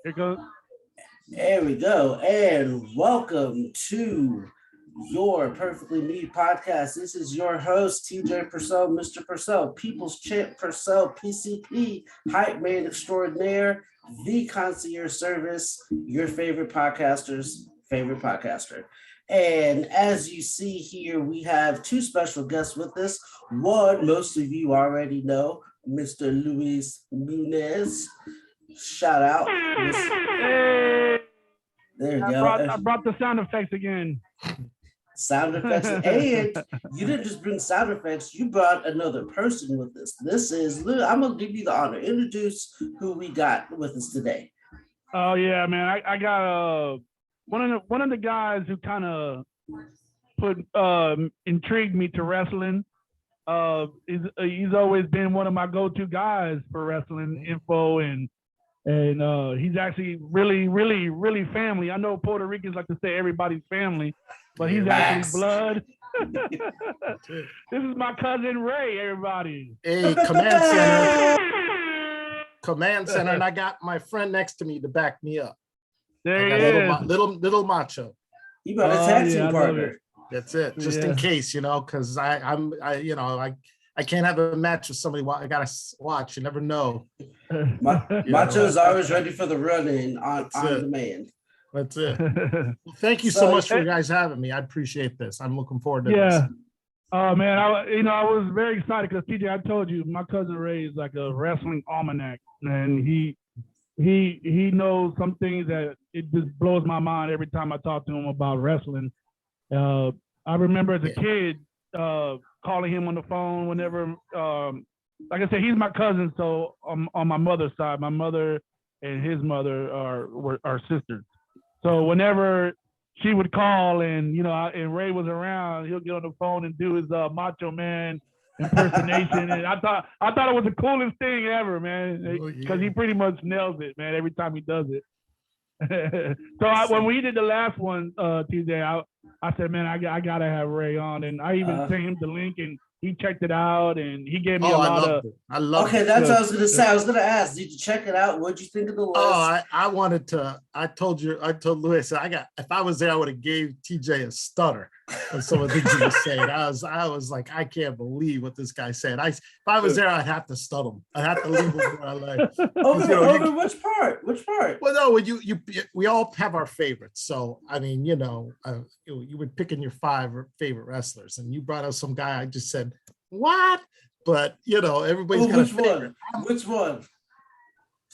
Here goes. There we go. And welcome to your Perfectly Me podcast. This is your host, TJ Purcell, Mr. Purcell, People's Champ Purcell, PCP, Hype Man Extraordinaire, the concierge service, your favorite podcaster's favorite podcaster. And as you see here, we have two special guests with us. One, most of you already know, Mr. Muniz. Shout out. Hey. There you go. I brought the sound effects again. Sound effects. And you didn't just bring sound effects, you brought another person with us. This is, I'm going to give you the honor. Introduce who we got with us today. Oh, yeah, man. I got one of the guys who kind of intrigued me to wrestling. He's always been one of my go-to guys for wrestling info, and he's actually really family. I know Puerto Ricans like to say everybody's family, but he's actually blood. This is my cousin Ray, everybody. Hey, Command Center, and I got my friend next to me to back me up. There he is. Little macho. You got a tag team partner. That's it, just in case, because I can't have a match with somebody. I gotta watch. You never know. Macho's always ready for the run-in on demand. That's it. Well, thank you so much for you guys having me. I appreciate this. I'm looking forward to this. Oh man, I was very excited because TJ, I told you my cousin Ray is like a wrestling almanac, and he knows some things that it just blows my mind every time I talk to him about wrestling. I remember as a kid calling him on the phone whenever, like I said, he's my cousin. So on my mother's side, my mother and his mother are sisters. So whenever she would call and and Ray was around, he'll get on the phone and do his Macho Man impersonation, and I thought it was the coolest thing ever, man, because he pretty much nails it, man, every time he does it. So when we did the last one, TJ, I said, man, I gotta have Ray on, and I even sent him the link, and he checked it out, and he gave me a lot of. I love it. Okay, that's what I was gonna say. I was gonna ask, did you check it out? What'd you think of the list? Oh, I wanted to. I told Louis, if I was there, I would have gave TJ a stutter on some of the things he was saying. I was like, I can't believe what this guy said. If I was there, I'd have to stut him. I'd have to leave him where I like. Over which part? Which part? Well, no, we all have our favorites. So I mean, you were picking your 5 favorite wrestlers, and you brought up some guy. I just said, what? But everybody's got a favorite. Which one?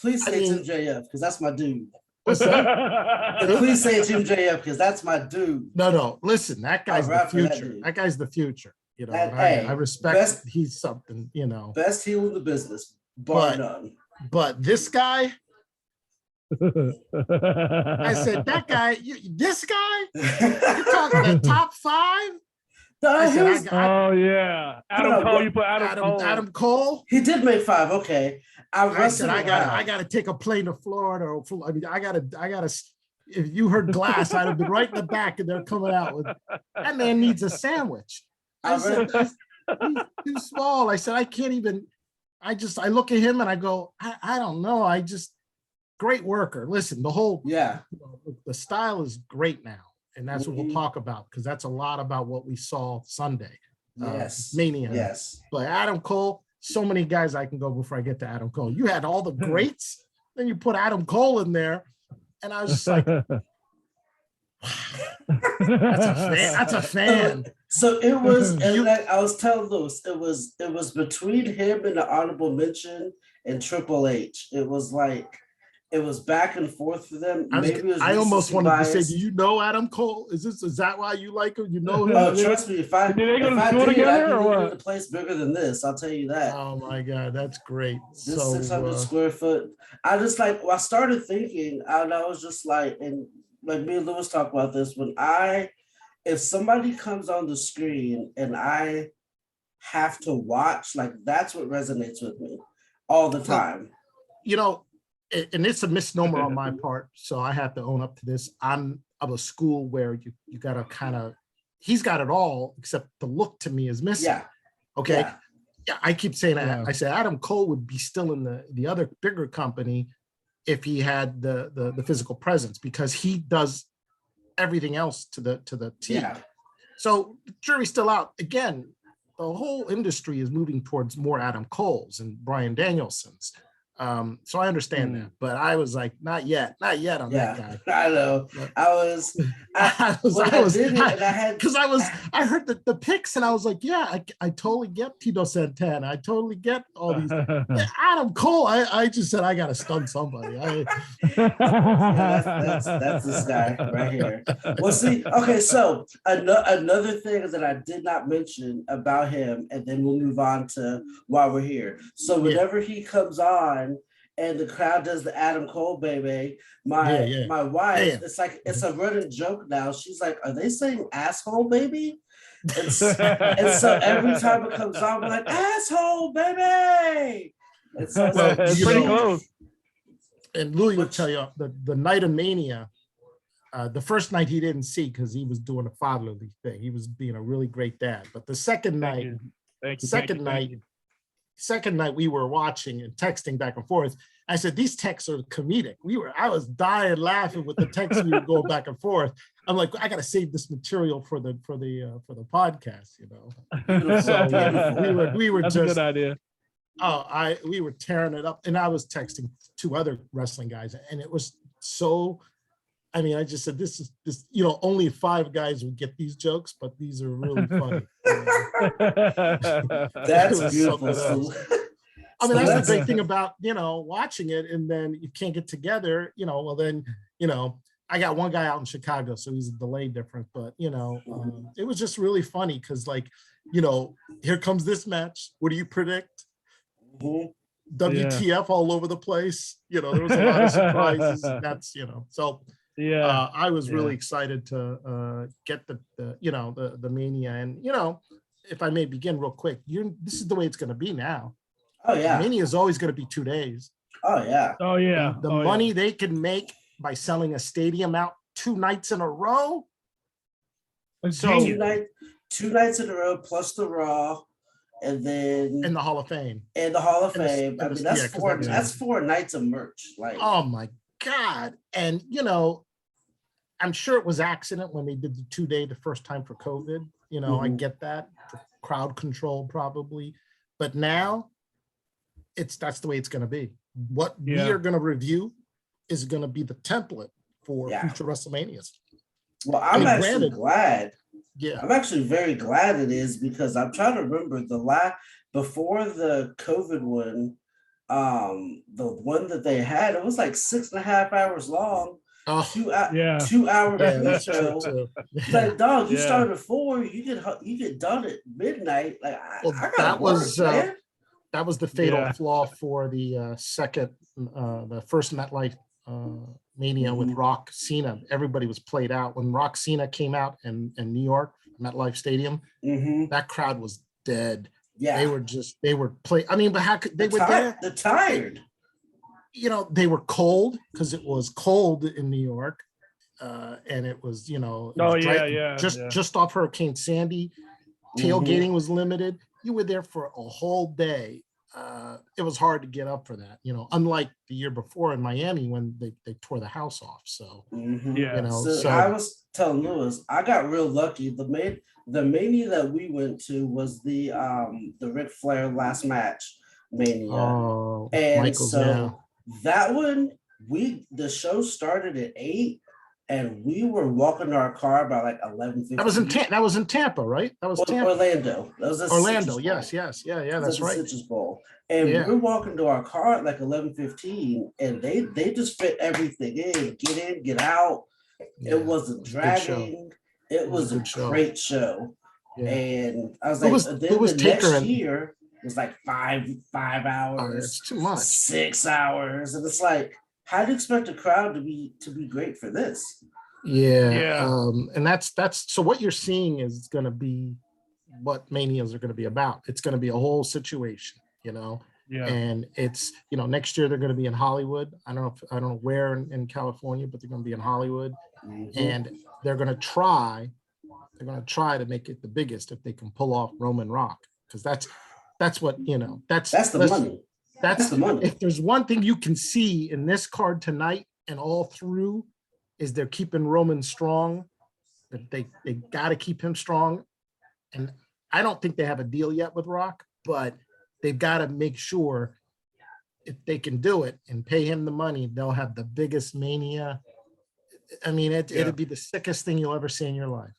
Please say it's MJF, because that's my dude. What's that? Please say it's MJF, because that's my dude. No. Listen, that guy's the future. That guy's the future. I respect. He's something. Best heel in the business, bar none. But this guy, I said, that guy, this guy, you're talking the top 5. Adam Cole. You put Adam Cole. He did make 5. Okay. I said I got to take a plane to Florida. I gotta. If you heard glass, I'd have been right in the back, and they're coming out with. That man needs a sandwich. I said he's too small. I said I can't even. I look at him and I go, I don't know. Great worker. Listen, the whole the style is great now. And that's what we'll talk about, because that's a lot about what we saw Sunday. Mania. Yes. But Adam Cole, so many guys I can go before I get to Adam Cole. You had all the greats, then you put Adam Cole in there, and I was just like, wow, that's a fan. So it was, and I was telling Louis, it was between him and the honorable mention and Triple H. It was like, it was back and forth for them. I almost wanted to say, do you know Adam Cole? Is that why you like him? You know him? Oh, trust me, if I did, I could live in a place bigger than this. I'll tell you that. Oh my God, that's great. This 600 square foot. I started thinking, and I was just like, and like me and Louis talk about this, if somebody comes on the screen and I have to watch, like that's what resonates with me all the time. And it's a misnomer on my part, so I have to own up to this. I'm of a school where you got to kind of, he's got it all, except the look to me is missing. Yeah. Okay. Yeah. I keep saying that. I said Adam Cole would be still in the other bigger company if he had the physical presence, because he does everything else to the T. Yeah. So the jury's still out. Again, the whole industry is moving towards more Adam Cole's and Bryan Danielson's. So I understand that, but I was like, not yet on that guy. I know. But I heard the picks and I was like, yeah, I totally get Tito Santana. I totally get all these. Adam Cole, I just said, I got to stun somebody. That's this guy right here. Well, see, okay, so another thing that I did not mention about him, and then we'll move on to why we're here. So whenever he comes on, and the crowd does the Adam Cole baby, my wife, it's like it's a running joke now. She's like, are they saying asshole baby? And so every time it comes on, we're like, asshole baby. And so it's pretty close. And Louis will tell you the night of Mania, the first night he didn't see because he was doing a fatherly thing. He was being a really great dad. But the second night, second night we were watching and texting back and forth. I said, these texts are comedic. I was dying laughing with the texts we were going back and forth. I'm like, I got to save this material for the podcast, you know. So we were That's just a good idea. We were tearing it up, and I was texting two other wrestling guys, and it was so. I mean, I just said, this is only 5 guys would get these jokes, but these are really funny. That's beautiful. I mean, that's the great thing about, watching it, and then you can't get together, well, then, I got one guy out in Chicago, so he's a delay difference, but, it was just really funny because, like, here comes this match. What do you predict? WTF all over the place. There was a lot of surprises. And that's, so. Yeah, I was really excited to get the Mania, and if I may begin real quick, this is the way it's going to be now. Oh yeah, Mania is always going to be 2 days. Oh yeah, The money they can make by selling a stadium out 2 nights in a row. So 2 nights in a row plus the Raw, and then in the Hall of Fame. And the Hall of Fame. I mean, that's 4 nights of merch. Like, oh my God. And I'm sure it was accident when they did the 2-day the first time for COVID. I get that, for crowd control probably, but now that's the way it's going to be. What we are going to review is going to be the template for future WrestleManias. Well, I'm actually glad. Yeah, I'm actually very glad it is, because I'm trying to remember before the COVID one. The one that they had, it was like 6.5 hours long. 2 hour show. Like, dog, you started at 4, you get done at midnight. Like, that was the fatal flaw for the the first MetLife Mania with Rock Cena. Everybody was played out when Rock Cena came out in New York, MetLife Stadium. That crowd was dead. Yeah, they were play. I mean, but how could they were there? They're tired. They were cold because it was cold in New York, and it was just off Hurricane Sandy. Tailgating was limited. You were there for a whole day. It was hard to get up for that. Unlike the year before in Miami when they tore the house off. So So I was telling Lewis, I got real lucky. The Mania that we went to was the Ric Flair last match Mania. Oh, and Michael's, that one, the show started at 8, and we were walking to our car by like 11:50. That was in Tampa, right? That was Tampa. Orlando. That was Orlando. Yes. That's right. Citrus Bowl. And we were walking to our car at like 11:15, and they just fit everything in, get out. Yeah, it wasn't dragging. It was a great show. Yeah. And I was like, the next year was like 5 hours. Oh, it's too much. 6 hours. And it's like, how do you expect a crowd to be great for this? Yeah. And that's so what you're seeing is going to be what Manias are going to be about. It's going to be a whole situation, Yeah. And it's, next year they're going to be in Hollywood. I don't know where in California, but they're going to be in Hollywood. And they're going to try to make it the biggest if they can pull off Roman Rock, because that's what, that's the money. That's the money. If there's one thing you can see in this card tonight and all through, is they're keeping Roman strong. That they got to keep him strong. And I don't think they have a deal yet with Rock, but they've got to make sure if they can do it and pay him the money, they'll have the biggest Mania. I mean, it'd be the sickest thing you'll ever see in your life.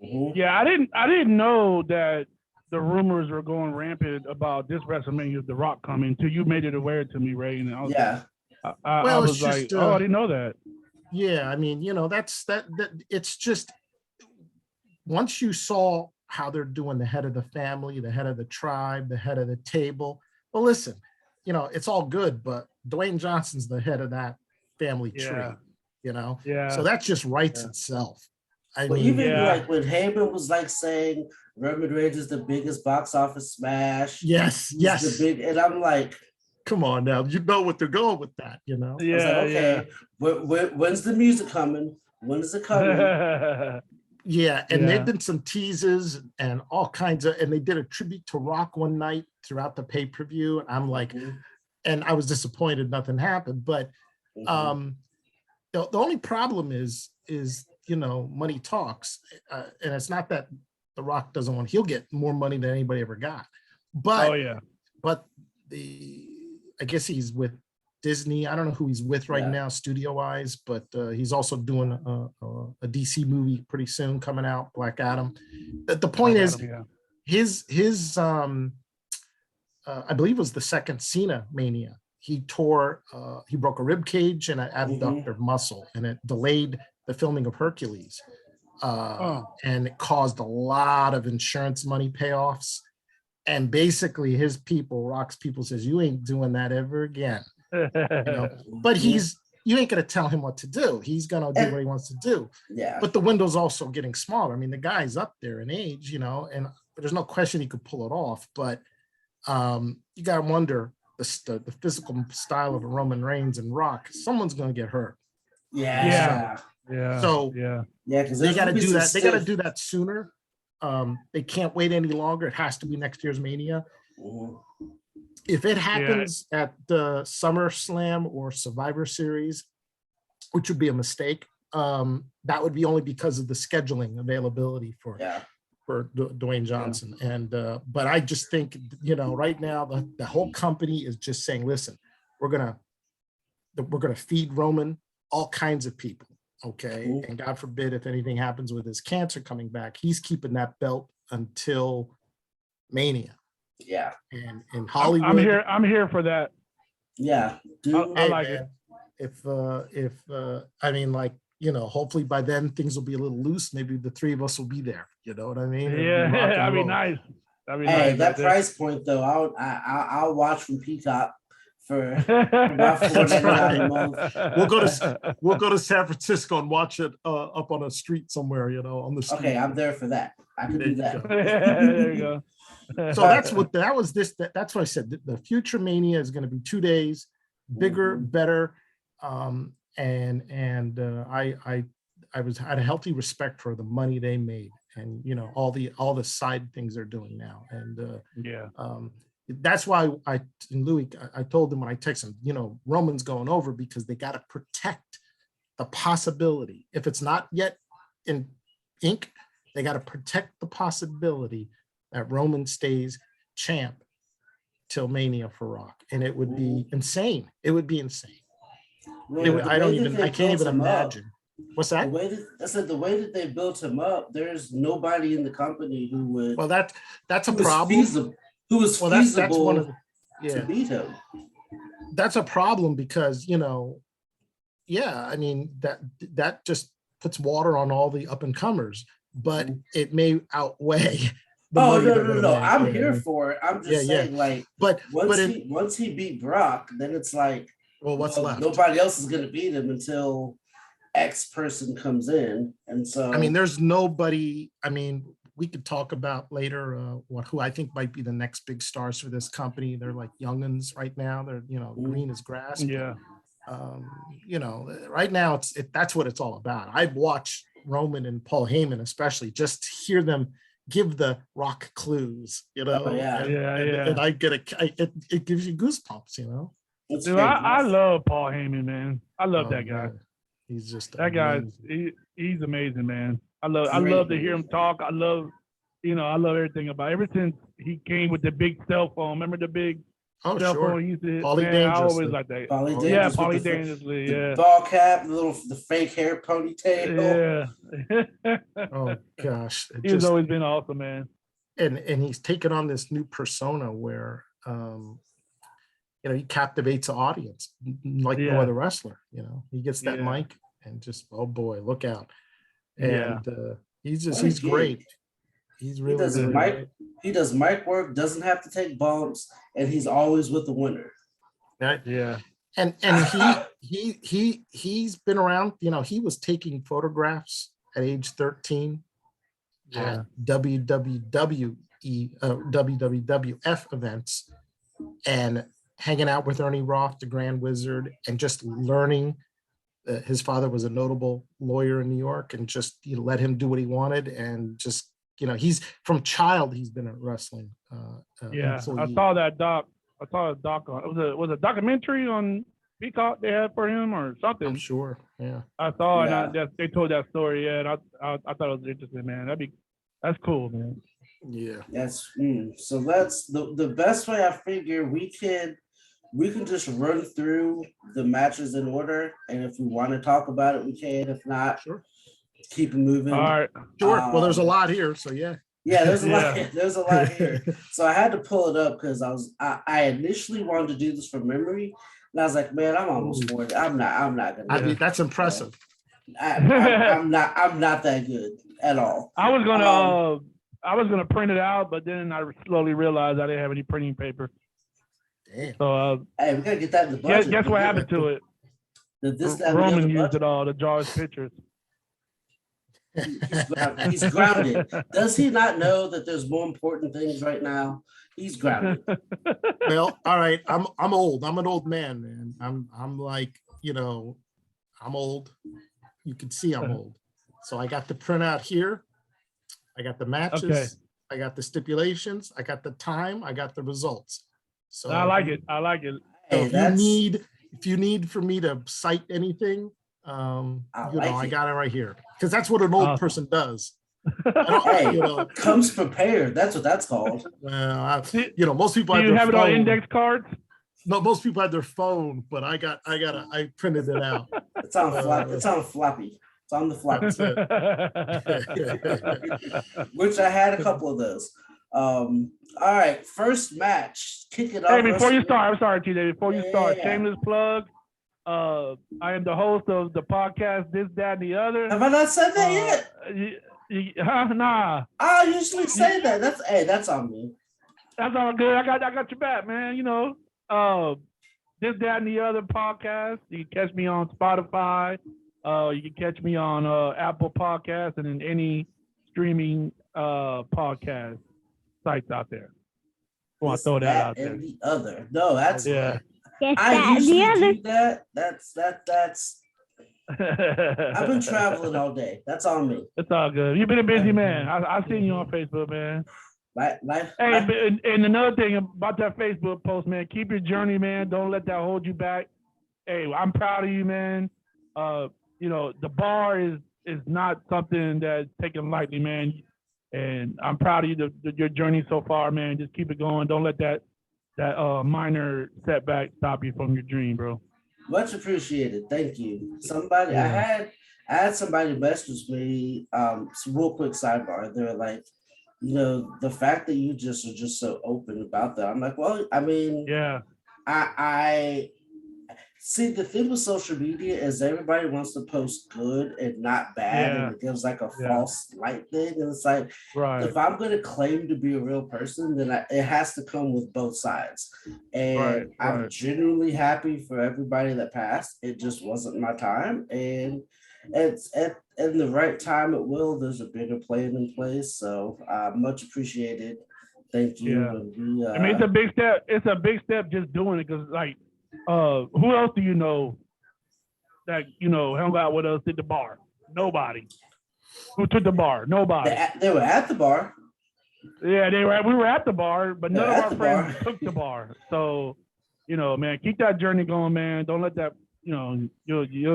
Yeah, I didn't know that the rumors were going rampant about this WrestleMania, The Rock coming, until you made it aware to me, Ray. And I was, I was like, oh, I didn't know that. Yeah, I mean, that's it's just, once you saw how they're doing the head of the family, the head of the tribe, the head of the table. Well, listen, it's all good, but Dwayne Johnson's the head of that family tree, Yeah. So that just writes itself. I mean, even like when Heyman was like saying Roman Reigns is the biggest box office smash. Yes. And I'm like, come on now, you know what they're going with that, I was like, okay, when's the music coming? When is it coming? They've been some teases and all kinds of, and they did a tribute to Rock one night throughout the pay-per-view. And I'm like, and I was disappointed nothing happened. But the only problem is money talks, and it's not that The Rock doesn't want. He'll get more money than anybody ever got. But but I guess he's with Disney. I don't know who he's with right now, studio-wise, but he's also doing a DC movie pretty soon coming out, Black Adam. The point is, his I believe it was the second Cena Mania. He broke a rib cage and an abductor muscle, and it delayed the filming of Hercules. And it caused a lot of insurance money payoffs. And basically his people, Rock's people, says, you ain't doing that ever again. But you ain't gonna tell him what to do. He's gonna do what he wants to do. Yeah. But the window's also getting smaller. I mean, the guy's up there in age, and there's no question he could pull it off. But you gotta wonder the physical style of a Roman Reigns and Rock. Someone's gonna get hurt. So because they got to do that. They got to do that sooner. They can't wait any longer. It has to be next year's Mania. If it happens at the SummerSlam or Survivor Series, which would be a mistake, that would be only because of the scheduling availability for Dwayne Johnson. And but I just think right now the whole company is just saying, listen, we're gonna feed Roman all kinds of people. Okay. And God forbid if anything happens with his cancer coming back, he's keeping that belt until Mania. Yeah. And in Hollywood. I'm here for that. Yeah. I like it. If I mean, hopefully by then things will be a little loose. Maybe the three of us will be there. You know what I mean? Yeah, that'd be nice. That price point though, I'll watch from Peacock for about $4.99 a month. We'll go to San Francisco and watch it up on a street somewhere, on the street. Okay, I'm there for that. I can do that. There you go. So that's what I said. The future Mania is going to be 2 days, bigger, better, and I had a healthy respect for the money they made, and all the side things they're doing now, and that's why I told him when I texted him, Roman's going over because they got to protect the possibility. If it's not yet in ink, they got to protect the possibility that Roman stays champ till Mania for Rock. And it would be insane. It would be insane. I can't even imagine. What's that? The way that they built him up, there's nobody in the company who would. Well, that's a problem. Who was feasible that's one of to beat him. That's a problem because, I mean, that just puts water on all the up and comers, but it may outweigh. No. I'm here for it. I'm just saying, but once he beat Brock, then it's like, what's left? Nobody else is going to beat him until X person comes in. And so, I mean, there's nobody. I mean, we could talk about later who I think might be the next big stars for this company. They're like youngins right now. They're green as grass. Yeah. Right now that's what it's all about. I've watched Roman and Paul Heyman, especially, just to hear them give the Rock clues, you know. Oh, yeah. And I get it gives you goosebumps, you know. Dude, I love Paul Heyman, man. I love that guy. Man. He's just that guy. He's amazing, man. I love to hear him talk. I love everything about it. Ever since he came with the big cell phone. Remember the big cell phone he used to hit? Man, I always like that. Paulie Dangerously, the ball cap, the fake hair ponytail. Yeah. Oh gosh. He's always been awesome, man. And he's taken on this new persona where he captivates the audience like no other wrestler. You know, he gets that mic and just, oh boy, look out. And he's great. He's really he does mic work, doesn't have to take bumps, and he's always with the winner. Yeah. And he's been around, you know, he was taking photographs at age 13 at WWF events and hanging out with Ernie Roth, the Grand Wizard, and just learning. His father was a notable lawyer in New York, and just let him do what he wanted, and just he's from child. He's been a wrestling. Employee. I saw that doc. I saw a doc on. It was a documentary on Peacock they had for him or something. I'm sure. Yeah. I saw and they told that story. Yeah, and I thought it was interesting, man. That's cool, man. Yeah. So that's the best way I figure we can just run through the matches in order, and if we want to talk about it, we can. If not, keep it moving. All right. Sure. Well, there's a lot here, so yeah. Yeah, there's a lot. There's a lot here. So I had to pull it up because I initially wanted to do this from memory, and I was like, man, I'm almost 40. I'm not gonna. I mean, that's impressive. I'm not that good at all. I was gonna print it out, but then I slowly realized I didn't have any printing paper. Damn. So hey, we gotta get that in the budget. Guess what happened to it? Roman used it all to draw his pictures. He's grounded. Does he not know that there's more important things right now? He's grounded. Well, all right. I'm old. I'm an old man. I'm like, I'm old. You can see I'm old. So I got the printout here. I got the matches. Okay. I got the stipulations. I got the time. I got the results. So I like it. Hey, if you need for me to cite anything, I got it right here, because that's what an old person does. Comes prepared. That's what that's called. Well, most people do you have it on index cards? No, most people have their phone, but I printed it out. It's on floppy. It's on floppy. It's on the floppy. Which I had a couple of those. All right, first match. Kick it off. Hey, before you start, I'm sorry, TJ. Before you start, shameless plug. I am the host of the podcast This, That, and the Other. Have I not said that yet? Nah. I usually say that. That's on me. That's all good. I got your back, man. This, That, and the Other podcast. You can catch me on Spotify. You can catch me on Apple Podcasts and in any streaming podcast sites out there. I want to throw that out there. And the other. No, that's Yes, I usually do that. That's I've been traveling all day. That's on me. It's all good. You've been a busy man. I've seen you on Facebook, man. And another thing about that Facebook post, man, keep your journey, man. Don't let that hold you back. Hey, I'm proud of you, man. The bar is not something that's taken lightly, man. And I'm proud of you, your journey so far, man. Just keep it going. Don't let that minor setback stop you from your dream, bro. Much appreciated. Thank you. I had somebody message me, some real quick sidebar. They were like, the fact that you just are just so open about that. I'm like, well, I mean, I see, the thing with social media is everybody wants to post good and not bad, and it gives like a false light thing. And it's like, if I'm going to claim to be a real person, then it has to come with both sides. And I'm genuinely happy for everybody that passed. It just wasn't my time. And it's at the right time it will. There's a bigger plan in place. So much appreciated. Thank you. Yeah. I mean, it's a big step. It's a big step just doing it, because like, who else do you know that hung out with us at the bar? Nobody. Who took the bar? Nobody. They were at the bar. Yeah, we were at the bar, but none of our friends bar. took the bar. So, man, keep that journey going, man. Don't let that, you'll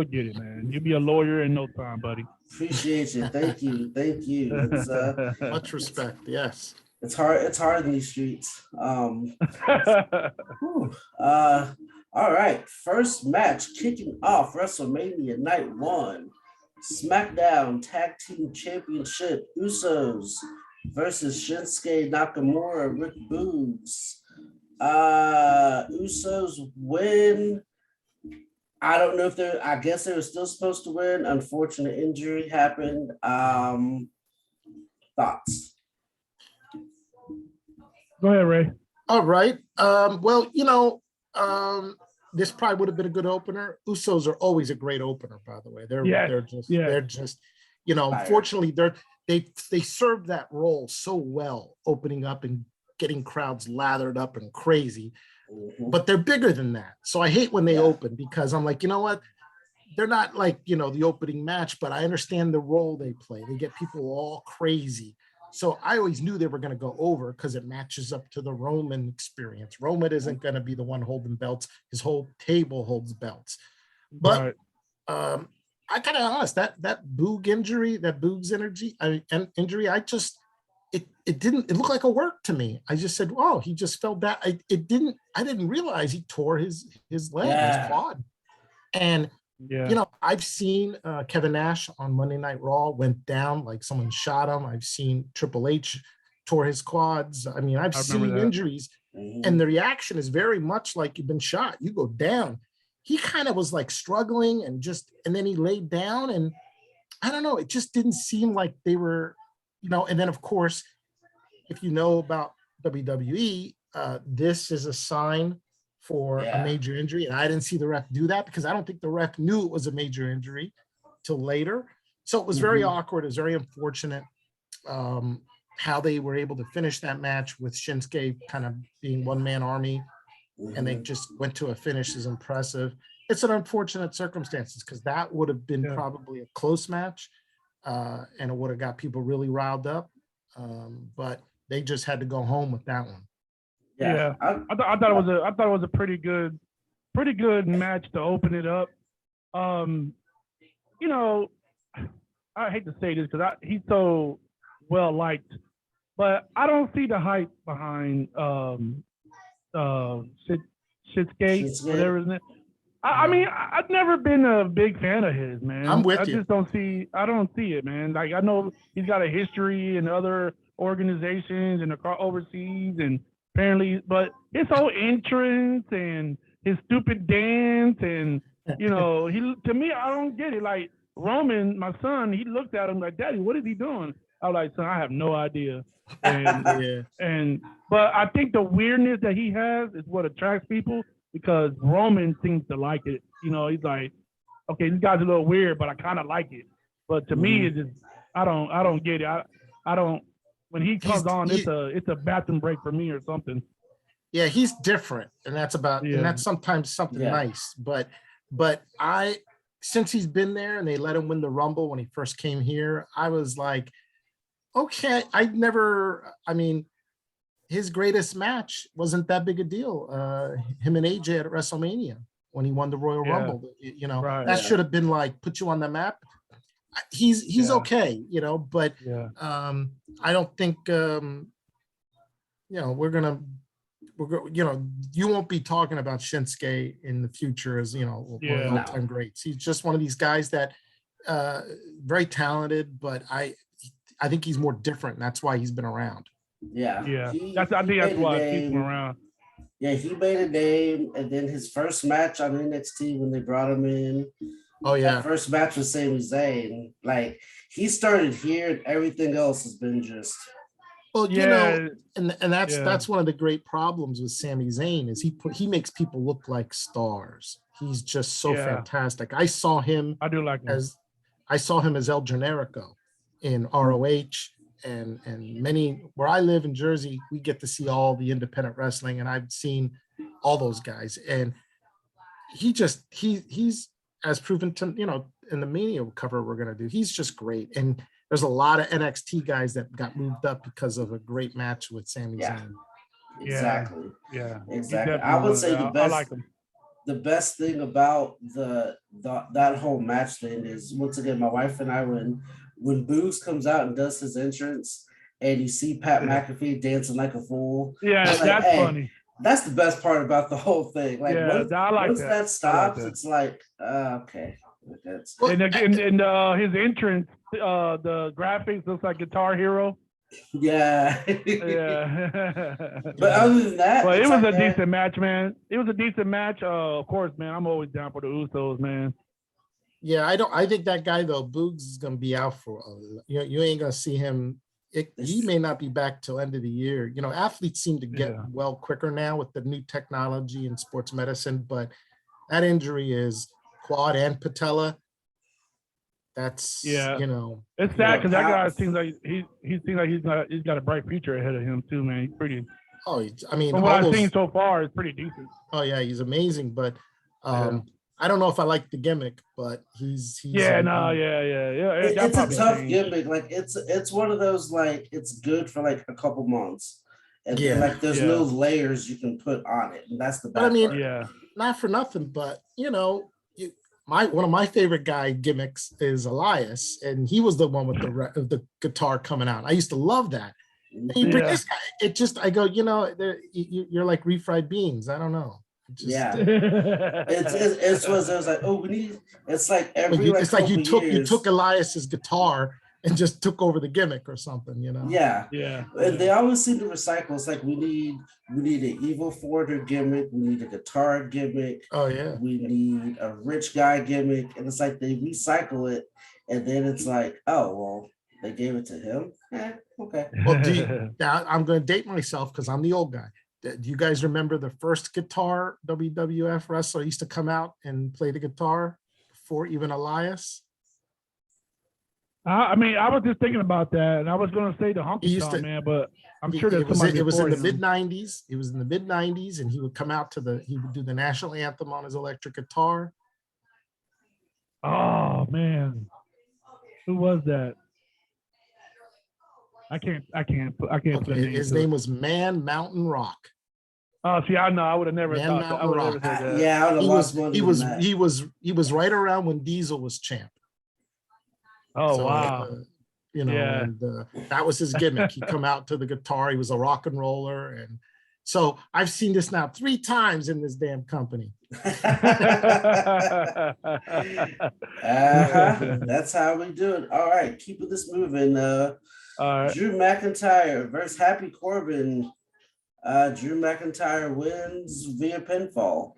get it, man. You'll be a lawyer in no time, buddy. Appreciate you. Thank you. It's Much respect. Yes. it's hard in these streets. Whew. All right. First match kicking off WrestleMania Night 1. SmackDown Tag Team Championship. Usos versus Shinsuke Nakamura, Rick Boogs. Usos win. I don't know if I guess they were still supposed to win. Unfortunate injury happened. Thoughts? Go ahead, Ray. All right. Well, this probably would have been a good opener. Usos are always a great opener, by the way. They're just, unfortunately, they serve that role so well, opening up and getting crowds lathered up and crazy. Mm-hmm. But they're bigger than that. So I hate when they open, because I'm like, you know what? They're not like, the opening match, but I understand the role they play. They get people all crazy. So I always knew they were going to go over because it matches up to the Roman experience. Roman isn't going to be the one holding belts. His whole table holds belts. But I got to be honest, that Boogs injury, it looked like a work to me. I just said, oh, he just fell down. I didn't realize he tore his leg, his quad. And I've seen Kevin Nash on Monday Night Raw went down like someone shot him. I've seen Triple H tore his quads. I mean, I've seen injuries, and the reaction is very much like you've been shot. You go down. He kind of was like struggling and then he laid down, and I don't know. It just didn't seem like they were, and then of course, if you know about WWE, this is a sign for a major injury. And I didn't see the ref do that because I don't think the ref knew it was a major injury till later. So it was very awkward. It was very unfortunate how they were able to finish that match with Shinsuke kind of being one-man army. And they just went to a finish is impressive. It's an unfortunate circumstances because that would have been probably a close match and it would have got people really riled up. But they just had to go home with that one. Yeah, I thought it was a pretty good match to open it up. I hate to say this because he's so well liked, but I don't see the hype behind Shinsuke, whatever his name. I mean, I've never been a big fan of his, man. I'm with you. I just don't see it, man. Like, I know he's got a history in other organizations and overseas, and apparently, but his whole entrance and his stupid dance, and to me, I don't get it. Like Roman, my son, he looked at him like, "Daddy, what is he doing?" I was like, "Son, I have no idea." And but I think the weirdness that he has is what attracts people, because Roman seems to like it. He's like, okay, this guy's a little weird, but I kind of like it. But to me, it's just I don't get it. I don't. When he comes on, it's a bathroom break for me or something. Yeah, he's different, and that's and that's sometimes something nice. But since he's been there and they let him win the Rumble when he first came here, I was like, okay, I mean, his greatest match wasn't that big a deal. Him and AJ at WrestleMania when he won the Royal Rumble, that should have been like put you on the map. He's okay, but I don't think you won't be talking about Shinsuke in the future as one of the all-time greats. He's just one of these guys that very talented, but I think he's more different, and that's why he's been around. Yeah. I think that's why I keep him around. Yeah, he made a name, and then his first match on NXT when they brought him in. Oh yeah, that first match with Sami Zayn. Like, he started here, and everything else has been just. Well, and that's one of the great problems with Sami Zayn is he makes people look like stars. He's just so fantastic. I saw him. I do like him. I saw him as El Generico in ROH. And many, where I live in Jersey, we get to see all the independent wrestling, and I've seen all those guys, and he's as proven to in the Mania cover we're gonna do. He's just great, and there's a lot of NXT guys that got moved up because of a great match with Sami Zayn. Exactly. Yeah. Exactly. I would say I like him. The best thing about that whole match thing is, once again, my wife and I, when Boogs comes out and does his entrance and you see Pat McAfee dancing like a fool. Yeah, that's funny. That's the best part about the whole thing. Like, once that stops, it's like, okay. And his entrance, the graphics looks like Guitar Hero. Yeah. Yeah. But other than that, it was a decent match, man. It was a decent match. Of course, man, I'm always down for the Usos, man. Yeah, I think that guy though, Boogs, is gonna be out for you ain't gonna see him. He may not be back till end of the year. You know, athletes seem to get well quicker now with the new technology in sports medicine, but that injury is quad and patella. That's it's sad because that guy seems like he's got a bright future ahead of him too, man. He's pretty. Oh, I mean, from what I've seen so far, it's pretty decent. Oh yeah, he's amazing, but I don't know if I like the gimmick, but he's it's a tough gimmick. Like it's one of those, like, it's good for like a couple months, and like there's no layers you can put on it, and that's the bad part. Not for nothing, but one of my favorite guy gimmicks is Elias, and he was the one with the guitar coming out. I used to love that. And you bring this guy, I go, you're like refried beans. I don't know. It's like, oh, we need. It's like it's like you took Elias's guitar and just took over the gimmick or something, Yeah. And they always seem to recycle. It's like we need an evil forwarder gimmick, we need a guitar gimmick. Oh yeah. We need a rich guy gimmick, and it's like they recycle it, and then it's like, oh well, they gave it to him. Okay. Well, I'm going to date myself because I'm the old guy. Do you guys remember the first guitar WWF wrestler used to come out and play the guitar before even Elias? I mean, I was just thinking about that, and I was going to say the Honky Tonk Man, but I'm sure that it was in the mid '90s. It was in the mid '90s, and he would come out he would do the national anthem on his electric guitar. Oh man, who was that? I can't. Okay, his name was Man Mountain Rock. Oh, see, I know. I would have never thought that. I would have never said that. Yeah, I would have lost money. He was right around when Diesel was champ. Oh wow! And that was his gimmick. He'd come out to the guitar. He was a rock and roller, and so I've seen this now 3 times in this damn company. That's how we do it. All right, keeping this moving. Drew McIntyre versus Happy Corbin. Drew McIntyre wins via pinfall.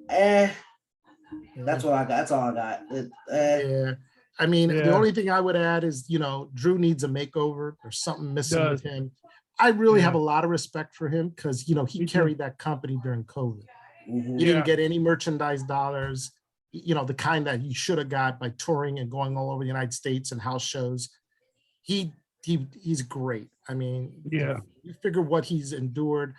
That's what I got. That's all I got. Yeah. I mean, the only thing I would add is, Drew needs a makeover. There's something missing with him. I really have a lot of respect for him because, he carried that company during COVID. He didn't get any merchandise dollars, the kind that he should have got by touring and going all over the United States and house shows. He's great. I mean, you figure what he's endured,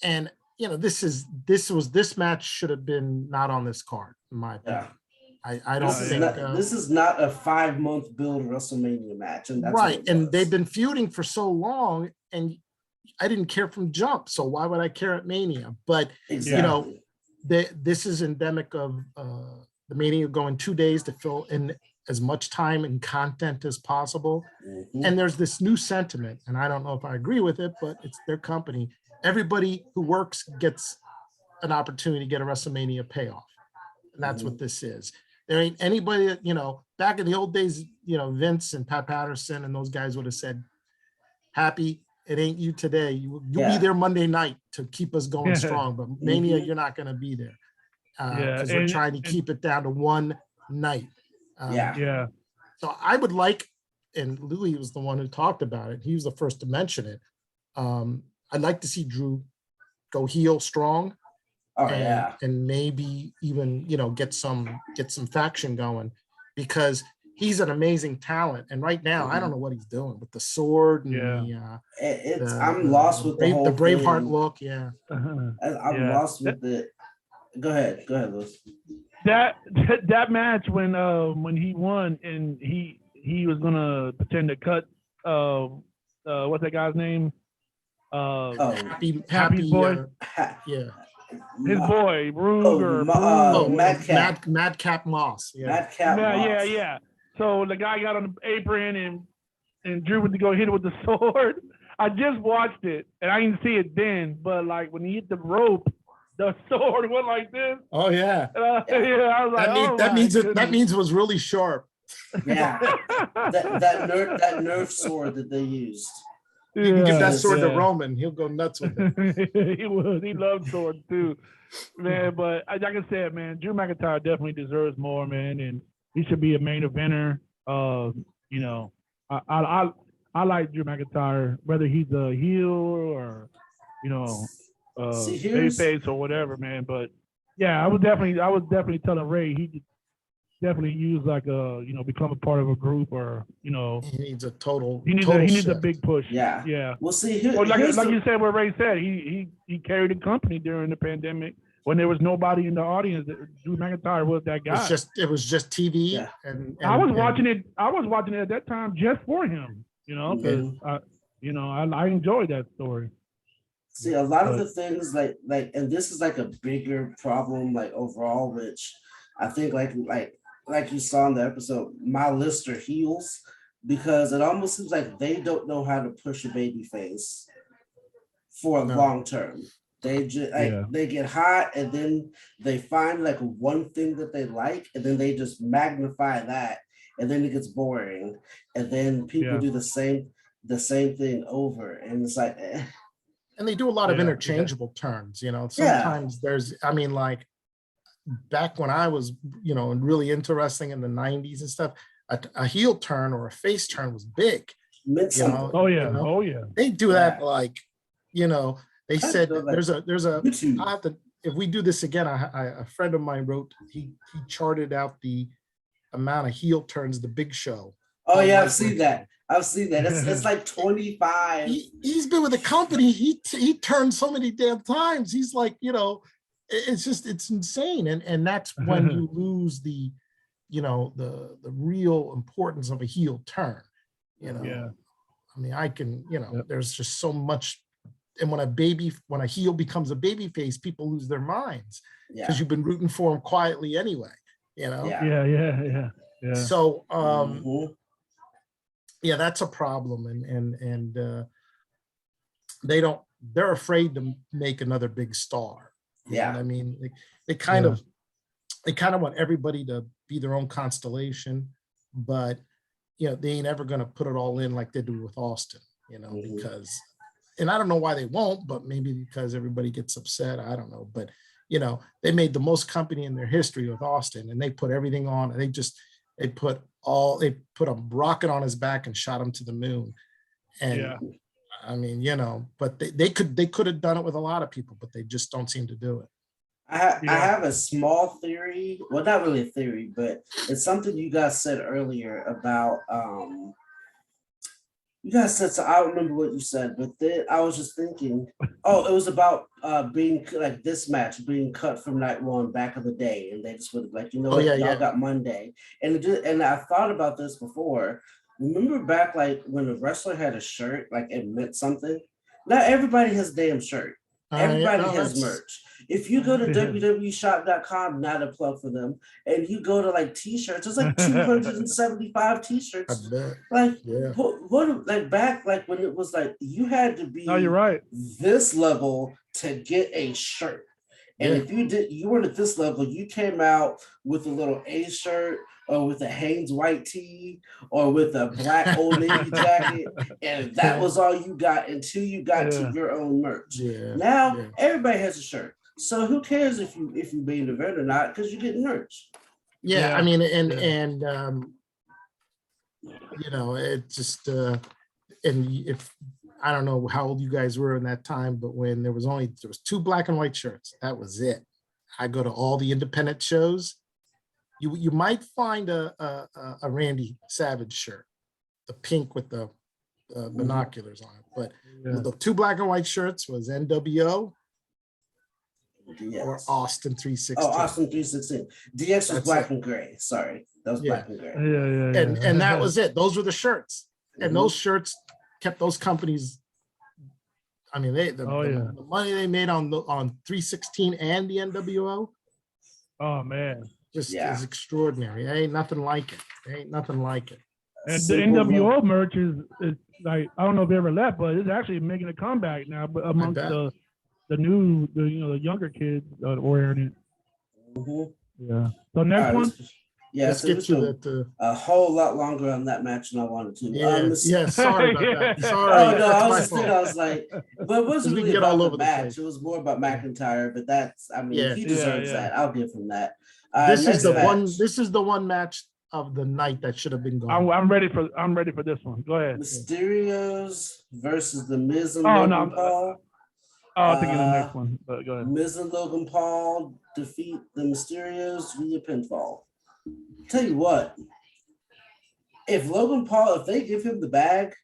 and this match should have been not on this card, in my opinion. I don't think this is not a 5-month build WrestleMania match, and that's right. And they've been feuding for so long, and I didn't care from jump, so why would I care at Mania? But this is endemic of the Mania going 2 days to fill in as much time and content as possible. And there's this new sentiment, and I don't know if I agree with it, but it's their company. Everybody who works gets an opportunity to get a WrestleMania payoff. And that's what this is. There ain't anybody that, back in the old days, Vince and Pat Patterson and those guys would have said, Happy, it ain't you today. You'll be there Monday night to keep us going strong. But Mania, you're not going to be there because we're trying to keep it down to one night. So I would like, and Louis was the one who talked about it. He was the first to mention it. I'd like to see Drew go heel strong. And maybe even get some faction going, because he's an amazing talent. And right now, I don't know what he's doing with the sword and I'm lost with the whole Braveheart thing. look. I'm lost with it. Go ahead, Lewis. That match when he won and he he was gonna pretend to cut what's that guy's name? Happy's boy. Yeah. His boy, Rug or Madcap Moss. Yeah. Madcap Moss. Yeah. So the guy got on the apron and Drew went to go hit it with the sword. I just watched it and I didn't see it then, but like when he hit the rope, the sword went like this. Oh yeah. I was like, that means it was really sharp. Yeah. that Nerf sword that they used. You can give that sword to Roman. He'll go nuts with it. He would. He loved swords too, man. But like I said, man, Drew McIntyre definitely deserves more, man, and he should be a main eventer. You know, I like Drew McIntyre, whether he's a heel or face or whatever, man. But yeah, I was definitely telling Ray he could definitely use like become a part of a group or he needs a total. He needs a big push. Yeah. We'll see. Like you said, what Ray said, he carried the company during the pandemic when there was nobody in the audience. Drew McIntyre was that guy. It was just TV. Yeah. And I was watching it. I was watching it at that time just for him. Because I enjoyed that story. See, a lot of the things like, and this is like a bigger problem, like overall, which I think like you saw in the episode, my list are heels, because it almost seems like they don't know how to push a baby face for long term. They just they get hot and then they find like one thing that they like and then they just magnify that and then it gets boring and then people do the same thing over and it's like and they do a lot of interchangeable turns, sometimes there's like back when I was really interesting in the 90s and stuff, a heel turn or a face turn was big. They do that they said there's a if we do this again, a friend of mine wrote he charted out the amount of heel turns the Big Show. Oh yeah, I've seen that. It's like 25. He's been with the company. He turned so many damn times. He's like, it's insane. And that's when you lose the real importance of a heel turn. I mean, I can, there's just so much. And when a heel becomes a baby face, people lose their minds because you've been rooting for him quietly anyway, Yeah. So, that's a problem. And they're afraid to make another big star. I mean, they kind of want everybody to be their own constellation, but they ain't ever going to put it all in like they do with Austin, because, and I don't know why they won't, but maybe because everybody gets upset. I don't know, but they made the most company in their history with Austin, and they put everything on, and they put a rocket on his back and shot him to the moon. And I mean, but they could have done it with a lot of people, but they just don't seem to do it. I have a small theory. Well, not really a theory, but it's something you guys said earlier about. You guys said, so I don't remember what you said, but then I was just thinking, it was about being like this match being cut from night one back in the day, and they just would y'all got Monday, and I thought about this before. Remember back like when a wrestler had a shirt, like it meant something. Not everybody has a damn shirt. Everybody has merch. If you go to www.shop.com, not a plug for them, and you go to like t-shirts, it's like 275 t-shirts. Like back like when it was like you had to be this level to get a shirt. And if you weren't at this level, you came out with a little A shirt or with a Hanes white tee or with a black Old Navy jacket, and that was all you got until you got to your own merch. Now everybody has a shirt, so who cares if you made an event or not because you're getting merch. I mean, and it just and if I don't know how old you guys were in that time, but when there was 2 black and white shirts, that was it. I go to all the independent shows. You might find a Randy Savage shirt, the pink with the binoculars on it, but the 2 black and white shirts was NWO DX. Or Austin 316. Oh, Austin 316. DX was That's black it. and gray. Sorry, that was Yeah. black and gray. Yeah. And that was it. Those were the shirts. And those shirts kept those companies. I mean, the money they made on 316 and the NWO. Oh man, just is extraordinary. There ain't nothing like it. There ain't nothing like it. And the NWO merch is like, I don't know if it ever left, but it's actually making a comeback now. But amongst the younger kids wearing it. Yeah. So next one. Let's get to a whole lot longer on that match than I wanted to. Sorry about that. Sorry. Oh no, I was just thinking. I was like, but it wasn't really about the match. It was more about McIntyre. But that's, I mean, he deserves that. I'll give him that. This is the one. This is the one match of the night that should have been gone. I'm ready for this one. Go ahead. Mysterios versus the Miz and Logan Paul. I'm thinking the next one. But go ahead. Miz and Logan Paul defeat the Mysterios via pinfall. Tell you what, if Logan Paul, if they give him the bag,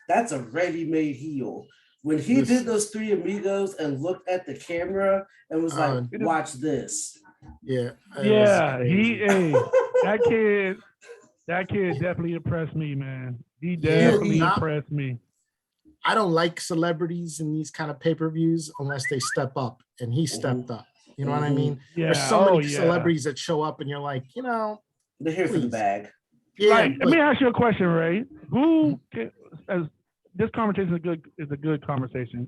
that's a ready-made heel. When he did those three amigos and looked at the camera and was like, "Watch this." Yeah. That kid definitely impressed me, man. He definitely impressed me. I don't like celebrities in these kind of pay-per-views unless they step up, and he stepped up. You know what I mean? Yeah. There's so many celebrities that show up, and you're like, they're here for the bag. Yeah. Like, let me ask you a question, Ray. This conversation is a good conversation.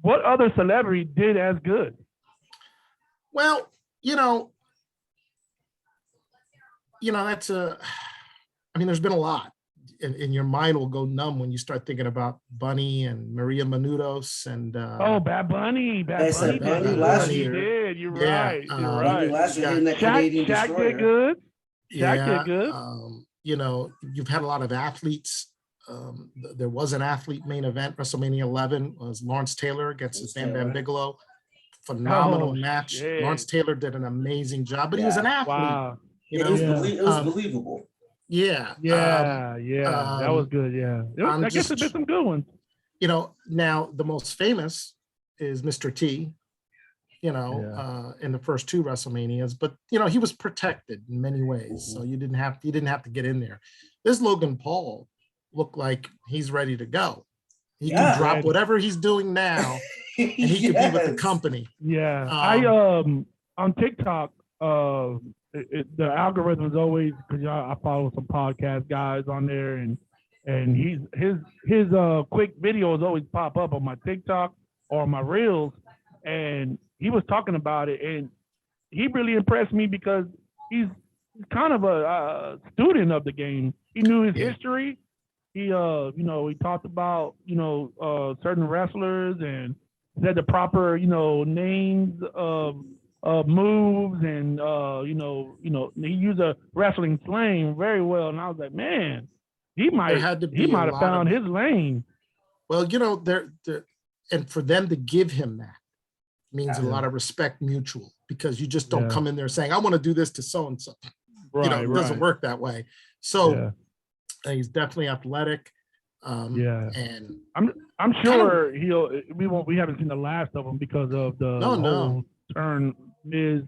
What other celebrity did as good? Well, that's there's been a lot. And your mind will go numb when you start thinking about Bunny and Maria Menounos and Bad Bunny. Bad Bunny last year. Did. You're right. You're right. Last year in that Canadian Shaq did good. Shaq did good. You've had a lot of athletes. There was an athlete main event. WrestleMania 11 was Lawrence Taylor against Bam Bam Bigelow. Phenomenal match. Shit. Lawrence Taylor did an amazing job, but he was an athlete. Wow. It was believable. Yeah. That was good. Yeah. I guess there's been some good ones. Now the most famous is Mr. T, in the first two WrestleManias, but he was protected in many ways. So you didn't have to get in there. This Logan Paul looked like he's ready to go. He can drop whatever he's doing now and he can be with the company. Yeah. I on TikTok, the algorithm is always, because I follow some podcast guys on there, and his quick videos always pop up on my TikTok or my reels, and he was talking about it, and he really impressed me because he's kind of a student of the game. He knew his history. He he talked about certain wrestlers and said the proper names of moves, and he used a wrestling slang very well, and I was like, man, he might have found his lane. Well, and for them to give him that means a lot of respect mutual, because you just don't come in there saying, I want to do this to so and so. It doesn't work that way. So he's definitely athletic. And I'm sure we haven't seen the last of him because of the whole turn. Miz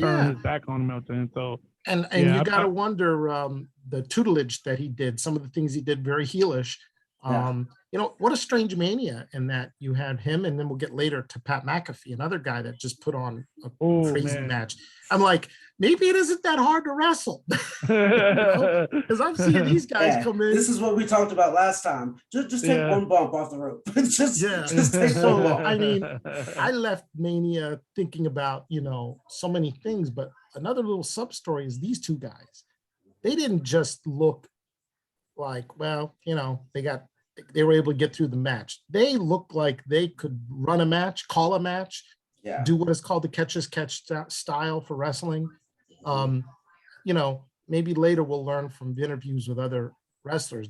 turned his back on him, so you gotta wonder the tutelage that he did, some of the things he did very heelish. What a strange mania in that you had him, and then we'll get later to Pat McAfee, another guy that just put on a crazy match. I'm like, maybe it isn't that hard to wrestle, because I'm seeing these guys come in. This is what we talked about last time. Just take one bump off the rope. just take one bump. I mean, I left Mania thinking about so many things, but another little sub story is these two guys. They didn't just look like, they were able to get through the match. They looked like they could run a match, call a match, do what is called the catch-as-catch style for wrestling. Maybe later we'll learn from the interviews with other wrestlers,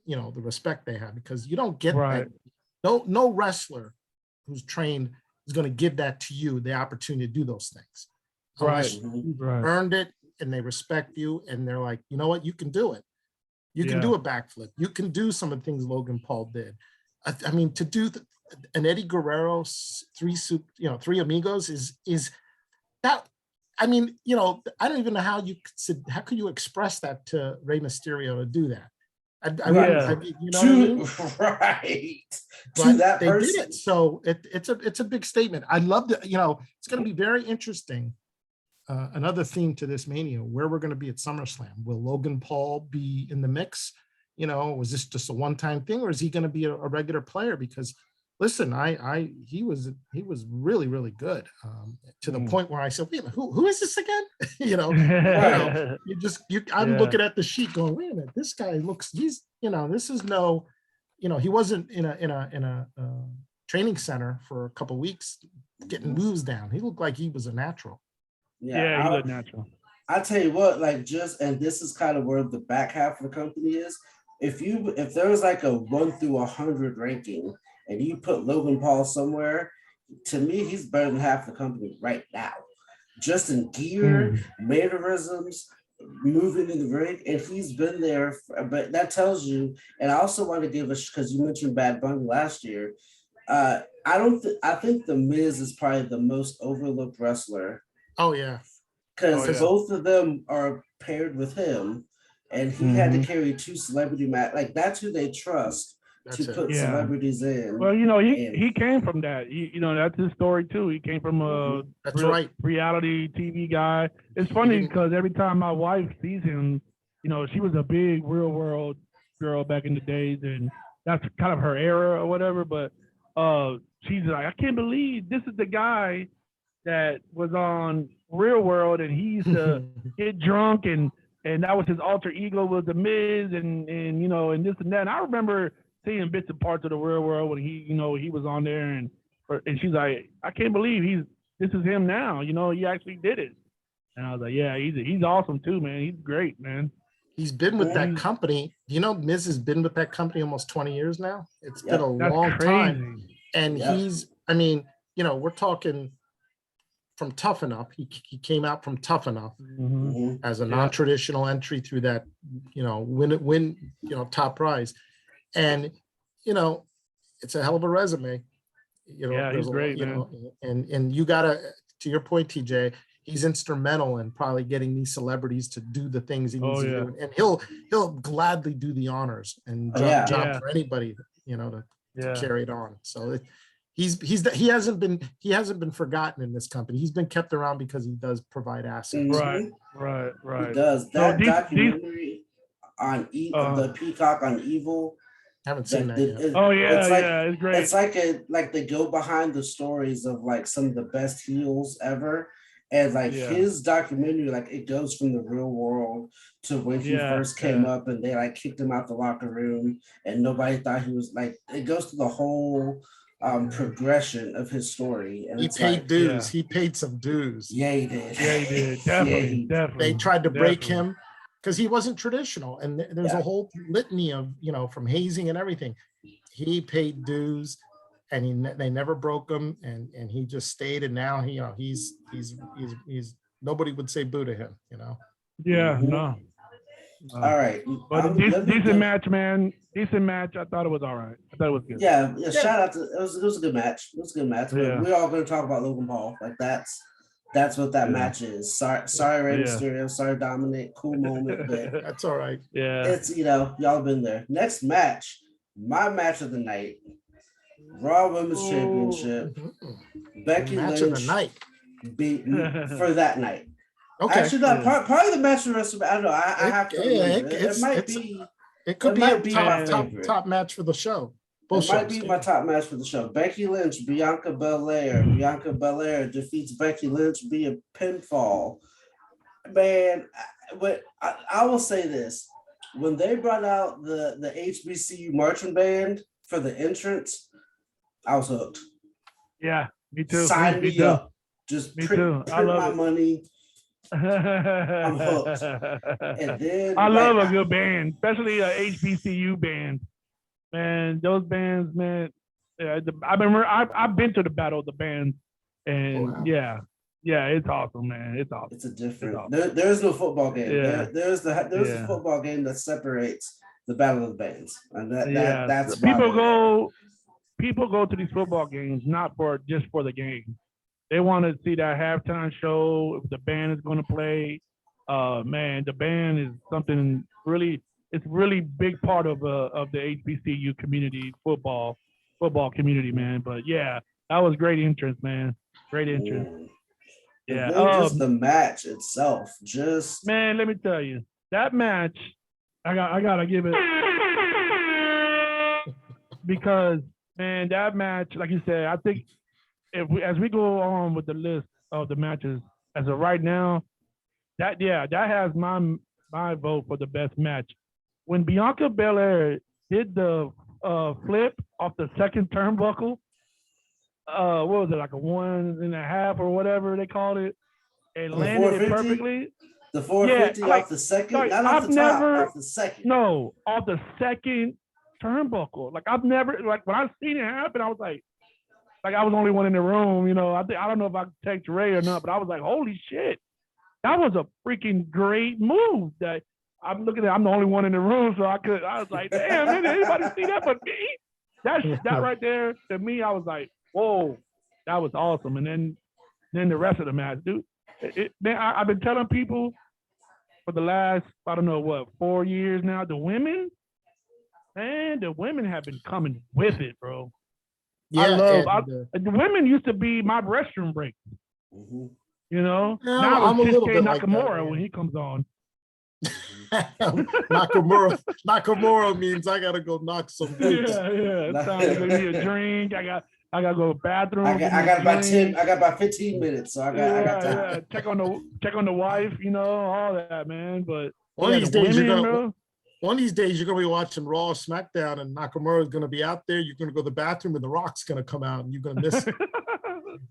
the respect they have, because you don't get that. No wrestler who's trained is going to give that to you, the opportunity to do those things. You've earned it, and they respect you, and they're like, you know what, you can do it. You can do a backflip. You can do some of the things Logan Paul did. I mean, to do an Eddie Guerrero three amigos is that. I mean, I don't even know how could you express that to Rey Mysterio to do that? Right. But to that they person. did it, so it's a big statement. I love that. It's going to be very interesting. Another theme to this Mania, where we're going to be at SummerSlam. Will Logan Paul be in the mix? Was this just a one-time thing, or is he going to be a regular player? Because listen, he was really, really good, to the point where I said, wait a minute, who is this again? I'm looking at the sheet going, wait a minute, this guy looks, this is no, he wasn't in a training center for a couple of weeks getting moves down. He looked like he was a natural. Yeah, he looked natural. I tell you what, and this is kind of where the back half of the company is. If there was like a 1 through 100 ranking, and you put Logan Paul somewhere, to me, he's better than half the company right now. Just in gear, mannerisms, moving in the ring, and he's been there. But that tells you, and I also want to give because you mentioned Bad Bunny last year. I think The Miz is probably the most overlooked wrestler. Oh, yeah. Because both of them are paired with him, and he had to carry 2 celebrity matches. Like, that's who they trust to put celebrities in. Well, he came from that. That's his story too. He came from a reality TV guy. It's funny because every time my wife sees him, she was a big real world girl back in the days, and that's kind of her era or whatever. But she's like, I can't believe this is the guy that was on Real World, and he used to get drunk, and that was his alter ego was the Miz, and this and that. And I remember seeing bits and parts of the Real World when he was on there, and she's like, I can't believe this is him now. He actually did it. And I was like, yeah, he's awesome too, man. He's great, man. He's been with that company. Miz has been with that company almost 20 years now. It's been a long time. And we're talking from Tough Enough. He came out from Tough Enough as a non-traditional entry through that, win top prize. And, it's a hell of a resume. He's great, man. And you gotta, to your point, TJ, he's instrumental in probably getting these celebrities to do the things he needs to do. And he'll gladly do the honors and job for anybody, to carry it on. So he hasn't been forgotten in this company. He's been kept around because he does provide assets. Right. He does. That documentary on the Peacock on Evil. Haven't seen that yet. It's great. It's like they go behind the stories of like some of the best heels ever. And his documentary, it goes from the real world to when he first came up, and they kicked him out the locker room, and nobody thought he was it goes through the whole progression of his story. And he paid dues. He paid some dues. Yeah, he did. Yeah, he did. Definitely. They tried to break him because he wasn't traditional, and there's a whole litany of from hazing and everything. He paid dues, and they never broke him, and he just stayed, and now he's nobody would say boo to him. No. All right, but a decent match, man. Decent match. I thought it was all right. I thought it was good. Yeah. Shout out to it was a good match. It was a good match. Yeah. We're all going to talk about Logan Paul. That's what that match is. Sorry, Rey Mysterio. Sorry, Dominic. Cool moment, but that's all right. Yeah, it's y'all been there. Next match, my match of the night, Raw Women's Championship. Becky match Lynch of the night beat for that night. Okay, actually, no, probably the match of the rest of it. I don't know. I have to. It might be. It could be a top match for the show. It might be my top match for the show. Becky Lynch, Bianca Belair. Bianca Belair defeats Becky Lynch via pinfall. Man, but I will say this. When they brought out the HBCU marching band for the entrance, I was hooked. Yeah, me too. Sign me up. Just print my it. Money. I'm hooked. And then I love a good band, especially a HBCU band. Man, those bands, man. I've been to the Battle of the Bands, and it's awesome, man. It's awesome. It's a different. There's no football game. There's a football game that separates the Battle of the Bands, and that's people go to these football games not just for the game. They want to see that halftime show. If the band is going to play, man, the band is something really. It's really big part of the HBCU community football community, man. But yeah, that was great interest, man. Great interest. Yeah, just the match itself, just man. Let me tell you, that match, I gotta give it because man, that match, like you said, I think as we go on with the list of the matches as of right now, that has my vote for the best match. When Bianca Belair did the flip off the second turnbuckle, what was it, like a 1.5 or whatever they called it, and landed it perfectly. The 450 off the second, not off the top, off the second. No, off the second turnbuckle. Like I've never, like when I seen it happen, I was like I was the only one in the room, you know. I don't know if I text Ray or not, but I was like, holy shit, that was a freaking great move. That I'm looking at, I'm the only one in the room, so I was like, damn, did anybody see that but me? That right there, to me, I was like, whoa, that was awesome. And then the rest of the match, dude. Man, I've been telling people for the last, I don't know what, 4 years now, the women have been coming with it, bro. Yeah, the women used to be my restroom break. Mm-hmm. You know? No, now I'm a little bit Nakamura like that, when he comes on. Nakamura means I gotta go knock some boots. Yeah. It's time to give me a drink. I gotta go to the bathroom. I got about 15 minutes, so I got time. Yeah. Check on the wife, you know, all that, man. But one of these days you're gonna be watching Raw or SmackDown, and Nakamura is gonna be out there. You're gonna go to the bathroom, and The Rock's gonna come out, and you're gonna miss it.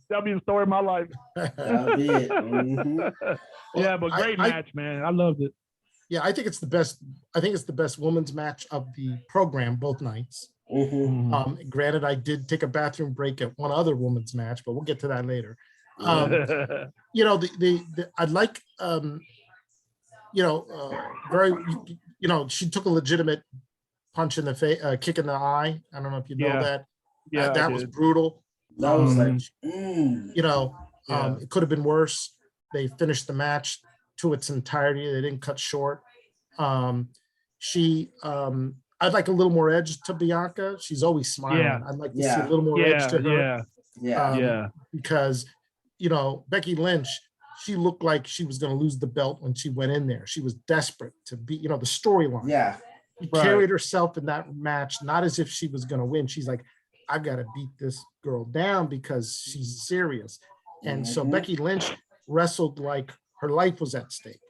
That'll be the story of my life. That'll be it. Mm-hmm. Yeah, but great match, man. I loved it. Yeah, I think it's the best. I think it's the best women's match of the program both nights. Mm-hmm. Granted, I did take a bathroom break at one other women's match, but we'll get to that later. You know, I'd like, very, you know, she took a legitimate punch in the face, kick in the eye. I don't know if you know that. Yeah, that was brutal. That was like, you know, it could have been worse. They finished the match to its entirety. They didn't cut short. I'd like a little more edge to Bianca. She's always smiling. Yeah. I'd like to see a little more edge to her. Yeah. Because, you know, Becky Lynch, she looked like she was going to lose the belt when she went in there. She was desperate to be, you know, the storyline. Yeah. She carried herself in that match, not as if she was going to win. She's like, I've got to beat this girl down because she's serious. And so Becky Lynch wrestled like her life was at stake.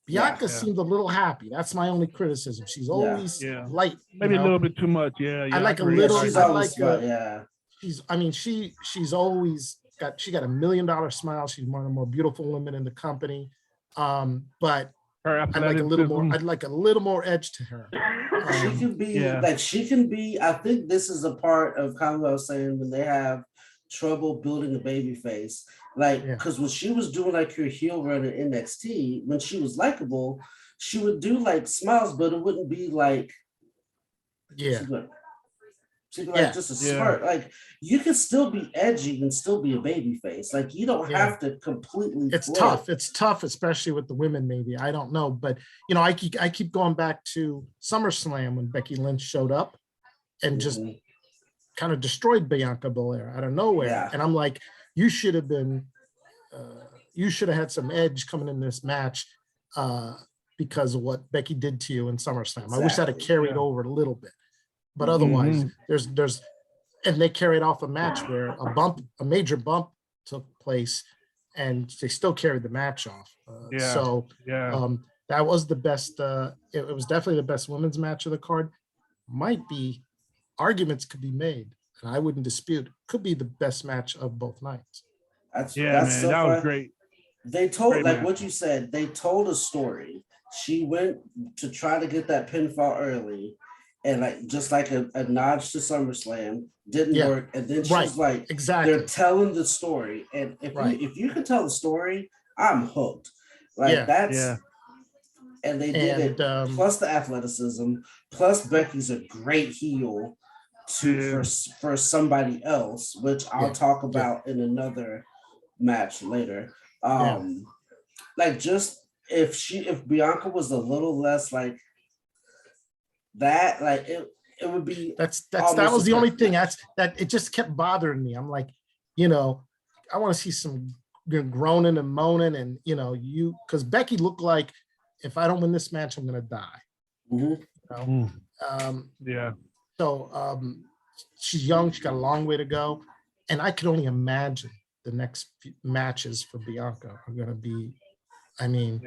Bianca seemed a little happy. That's my only criticism. She's always light. Maybe a little bit too much. Yeah. I like a little. She's always she's always got $1 million smile. She's one of the more beautiful women in the company. But I'd like a little more edge to her. She can be. I think this is a part of kind of what I was saying when they have trouble building a baby face. Like, because when she was doing like her heel run in NXT, when she was likable, she would do like smiles, but it wouldn't be like, she'd be like just a smirk. Like, you can still be edgy and still be a baby face. Like, you don't have to completely. It's tough. It's tough, especially with the women. Maybe I don't know, but you know, I keep going back to SummerSlam when Becky Lynch showed up and just kind of destroyed Bianca Belair out of nowhere. Yeah. And I'm like, you should have had some edge coming in this match because of what Becky did to you in SummerSlam. Exactly. I wish that had carried over a little bit, but otherwise and they carried off a match where a major bump took place and they still carried the match off. That was the best. It was definitely the best women's match of the card. Might be, arguments could be made, and I wouldn't dispute, could be the best match of both nights. That's man, so that fun. was great. They told, great like match. What you said, they told a story. She went to try to get that pinfall early, and like just like a nod to SummerSlam, didn't work. And then she's like, exactly, they're telling the story. And if you can tell the story, I'm hooked. Like And they did it plus the athleticism, plus Becky's a great heel for somebody else, which I'll talk about in another match later. Like just if Bianca was a little less like that, like it would be that was the only thing that it just kept bothering me. I'm like, I want to see some groaning and moaning, and because Becky looked like, if I don't win this match, I'm gonna die. So she's young, she's got a long way to go, and I could only imagine the next few matches for Bianca are gonna be. I mean,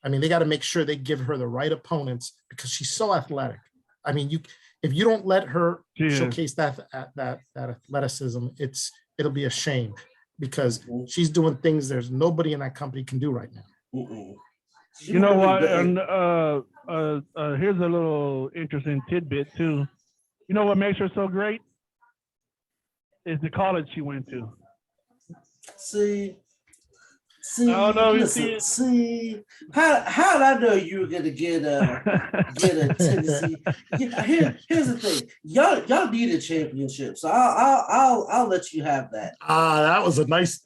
they got to make sure they give her the right opponents because she's so athletic. I mean, if you don't let her showcase that athleticism, it'll be a shame because she's doing things there's nobody in that company can do right now. You know what? And here's a little interesting tidbit too. You know what makes her so great? Is the college she went to. See, I don't know. See, how did I know you were gonna get a Tennessee? Here's the thing, y'all need a championship, so I'll let you have that. That was a nice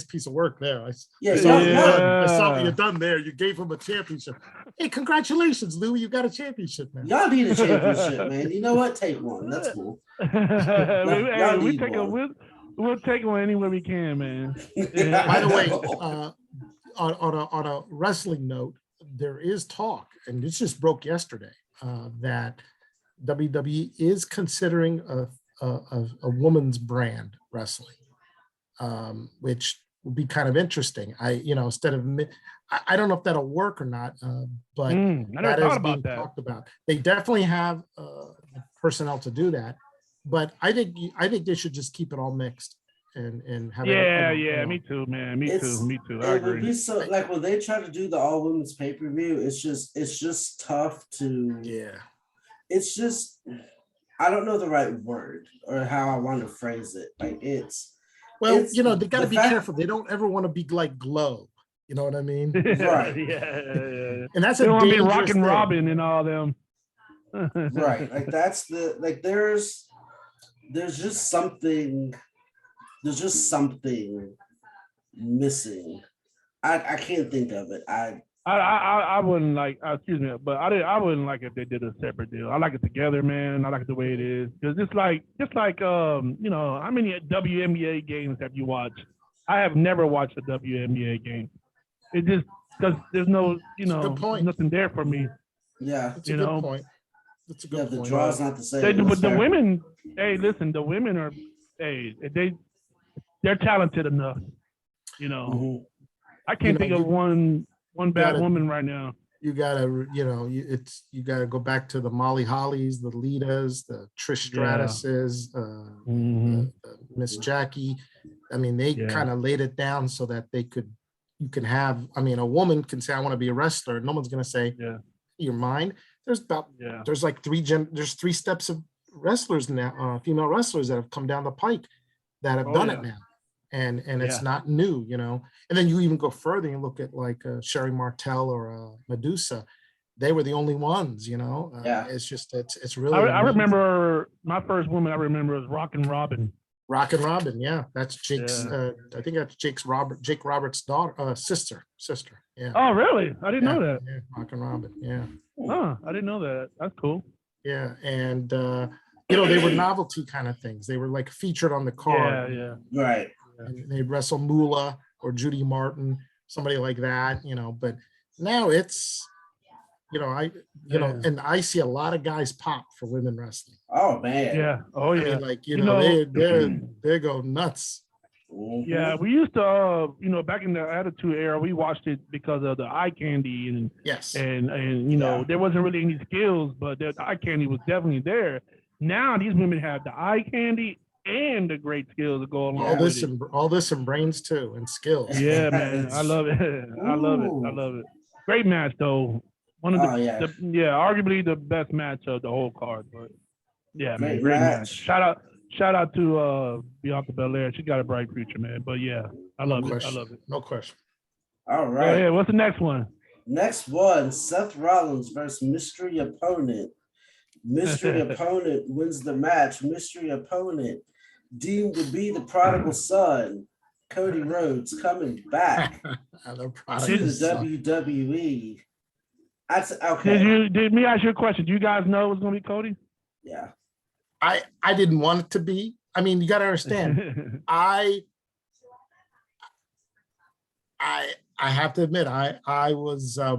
piece of work there. I saw what you done there. You gave him a championship. Hey, congratulations, Lou! You got a championship, man. Y'all need a championship, man. You know what? Take one. That's cool. We'll take one anywhere we can, man. By the way, on a wrestling note, there is talk, and this just broke yesterday, that WWE is considering a woman's brand wrestling, which would be kind of interesting. Instead of I don't know if that'll work or not, but that is being talked about. They definitely have personnel to do that. But I think they should just keep it all mixed and have it. Me too, man. Me too. I agree. Would be so like when they try to do the all women's pay-per-view, it's just tough to It's just I don't know the right word or how I want to phrase it. Like they got to be careful. They don't ever want to be like Glow. You know what I mean? Right. And that's they want to be Rockin' Robin and all them. Right. Like that's there's just something missing. I can't think of it. I wouldn't like, excuse me, but I wouldn't like if they did a separate deal. I like it together, man. I like it the way it is. Because it's like how many WNBA games have you watched? I have never watched a WNBA game. It just, because there's no, nothing there for me. Yeah. That's a good point. That's a good point. The draw's not the same. But the women, the women are, they're talented enough. I can't think of one bad woman right now. You gotta, you gotta go back to the Molly Hollies, the Litas, the Trish Stratuses, Miss Jackie. I mean, they kind of laid it down so that you can have. I mean, a woman can say, "I want to be a wrestler." No one's gonna say, "Your mind." There's like three steps of wrestlers now, female wrestlers that have come down the pike that have done it now. And it's not new, And then you even go further and look at like Sherry Martel or Medusa. They were the only ones, It's just it's really. I remember my first woman. I remember was Rockin' Robin. Rockin' Robin, yeah, that's Jake's. I think that's Jake Roberts' daughter, sister. Yeah. Oh, really? I didn't know that. Yeah, Rockin' Robin, yeah. Oh, I didn't know that. That's cool. Yeah, and they were novelty kind of things. They were like featured on the card. Yeah. Right. And they'd wrestle Moolah or Judy Martin, somebody like that, But now it's, and I see a lot of guys pop for women wrestling. Oh man. Yeah. Oh yeah. I mean, they go nuts. Yeah, we used to, back in the Attitude Era, we watched it because of the eye candy and there wasn't really any skills, but the eye candy was definitely there. Now these women have the eye candy and the great skills to go along all this and brains too and skills. Yeah, man, I love it. I love it. Great match though. One of arguably the best match of the whole card. But yeah, great match. Shout out to Bianca Belair. She got a bright future, man. But yeah, I love it. No question. All right. What's the next one? Next one, Seth Rollins versus mystery opponent. Mystery opponent wins the match. Mystery opponent deemed to be the prodigal son. Cody Rhodes coming back to the WWE. Okay. Did me ask you a question? Do you guys know it was going to be Cody? Yeah. I didn't want it to be. I mean, you got to understand. I have to admit, I was a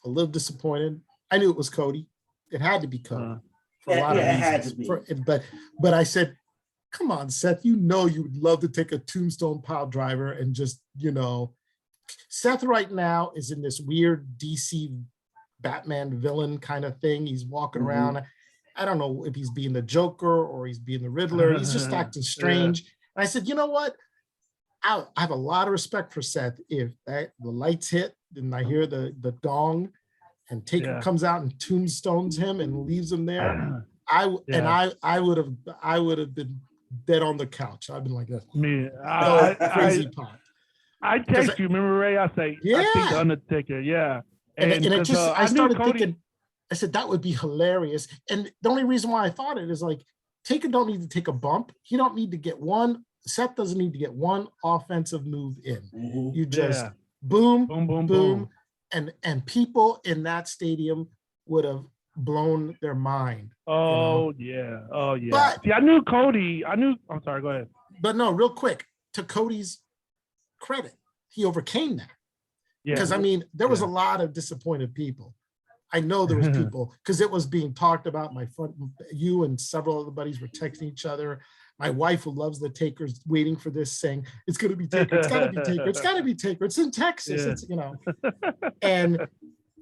little disappointed. I knew it was Cody. It had to be Cody. For a lot of reasons. It had to be. But I said, come on, Seth, you know you would love to take a tombstone pile driver and just, Seth right now is in this weird DC Batman villain kind of thing. He's walking around. I don't know if he's being the Joker or he's being the Riddler. He's just acting strange. And I said, you know what? I have a lot of respect for Seth. If the lights hit and I hear the dong and Taker comes out and tombstones him and leaves him there, I would have been dead on the couch. I've been like this. Crazy pot. I text you. Remember, Ray? I say, I think the Undertaker. Yeah. And it just, I started thinking, I said, that would be hilarious. And the only reason why I thought it is like, Taker don't need to take a bump. He don't need to get one. Seth doesn't need to get one offensive move in. You just boom, boom, boom, boom. And people in that stadium would have blown their mind. Yeah. But see, I knew Cody. I'm sorry, go ahead. But no, real quick, to Cody's credit, he overcame that. Because I mean, there was a lot of disappointed people. I know there was people because it was being talked about. You and several other buddies were texting each other. My wife, who loves the Takers, waiting for this, saying it's going to be Taker. It's got to be Taker. It's got to be Taker. It's in Texas. It's And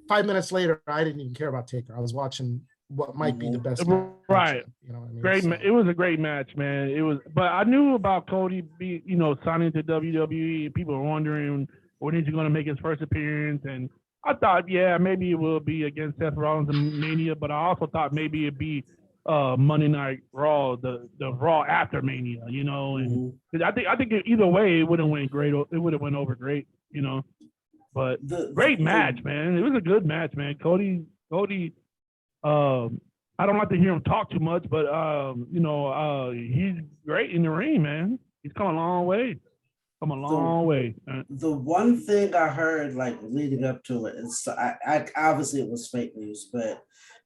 5 minutes later, I didn't even care about Taker. I was watching what might be the best match. Right. You know what I mean? Great. It was a great match, man. It was, but I knew about Cody signing to WWE. People were wondering when is he going to make his first appearance, and I thought, maybe it will be against Seth Rollins in Mania, but I also thought maybe it'd be Monday Night Raw, the Raw after Mania, and I think either way it would have went great. It would have went over great, But great match, man. It was a good match, man. Cody. I don't like to hear him talk too much, but he's great in the ring, man. He's come a long way. The one thing I heard leading up to it is I obviously it was fake news, but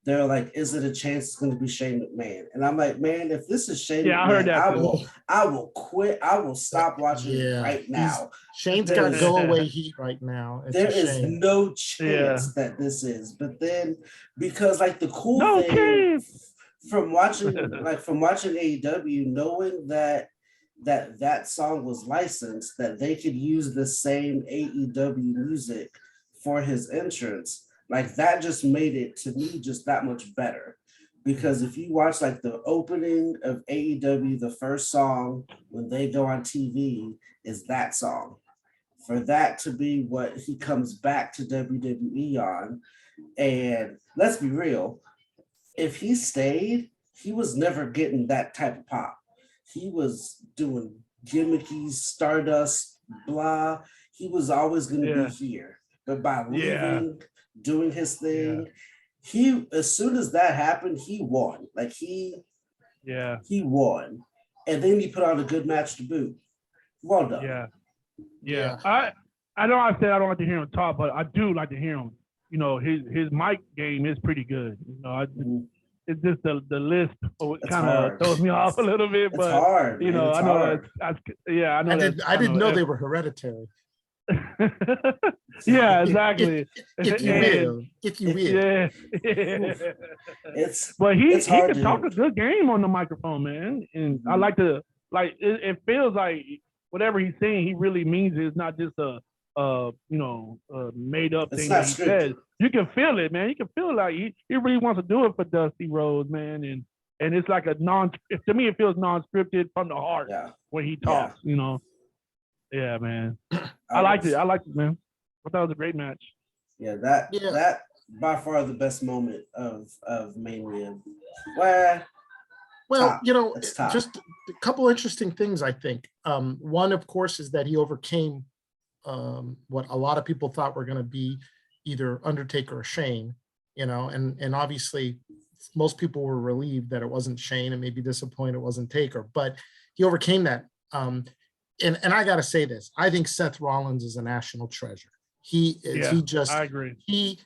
they're like, is it a chance it's going to be Shane McMahon? And I'm like, man, if this is Shane McMahon, I heard that I will quit. I will stop watching right now. Shane's got go away heat right now. There is no chance that this is. But then because the cool thing from watching AEW, knowing that song was licensed, that they could use the same AEW music for his entrance, that just made it to me just that much better. Because if you watch the opening of AEW, the first song when they go on TV is that song. For that to be what he comes back to WWE on, and let's be real, if he stayed, he was never getting that type of pop. He was doing gimmicky, Stardust, blah. He was always going to be here. But by leaving, doing his thing, he, as soon as that happened, he won. He won. And then he put on a good match to boot. Well done. Yeah. I know I said I don't like to hear him talk, but I do like to hear him. His mic game is pretty good. It's just the lisp kind of throws me off a little bit, but it's hard, I know hard. I didn't know they were hereditary. Yeah, exactly. If you will. But he can talk a good game on the microphone, man. And I like to it feels like whatever he's saying, he really means it. It's not just a made up thing that he says. You can feel it, man. You can feel like he really wants to do it for Dusty Rhodes, man. And it's like to me it feels non-scripted from the heart when he talks, Yeah, man. I liked it, man. I thought it was a great match. Yeah, that by far the best moment of Mania. Well, just a couple interesting things, I think. One, of course, is that he overcame what a lot of people thought were going to be either Undertaker or Shane, and obviously most people were relieved that it wasn't Shane and maybe disappointed it wasn't Taker, but he overcame that. And I got to say this, I think Seth Rollins is a national treasure. He is, I agree. He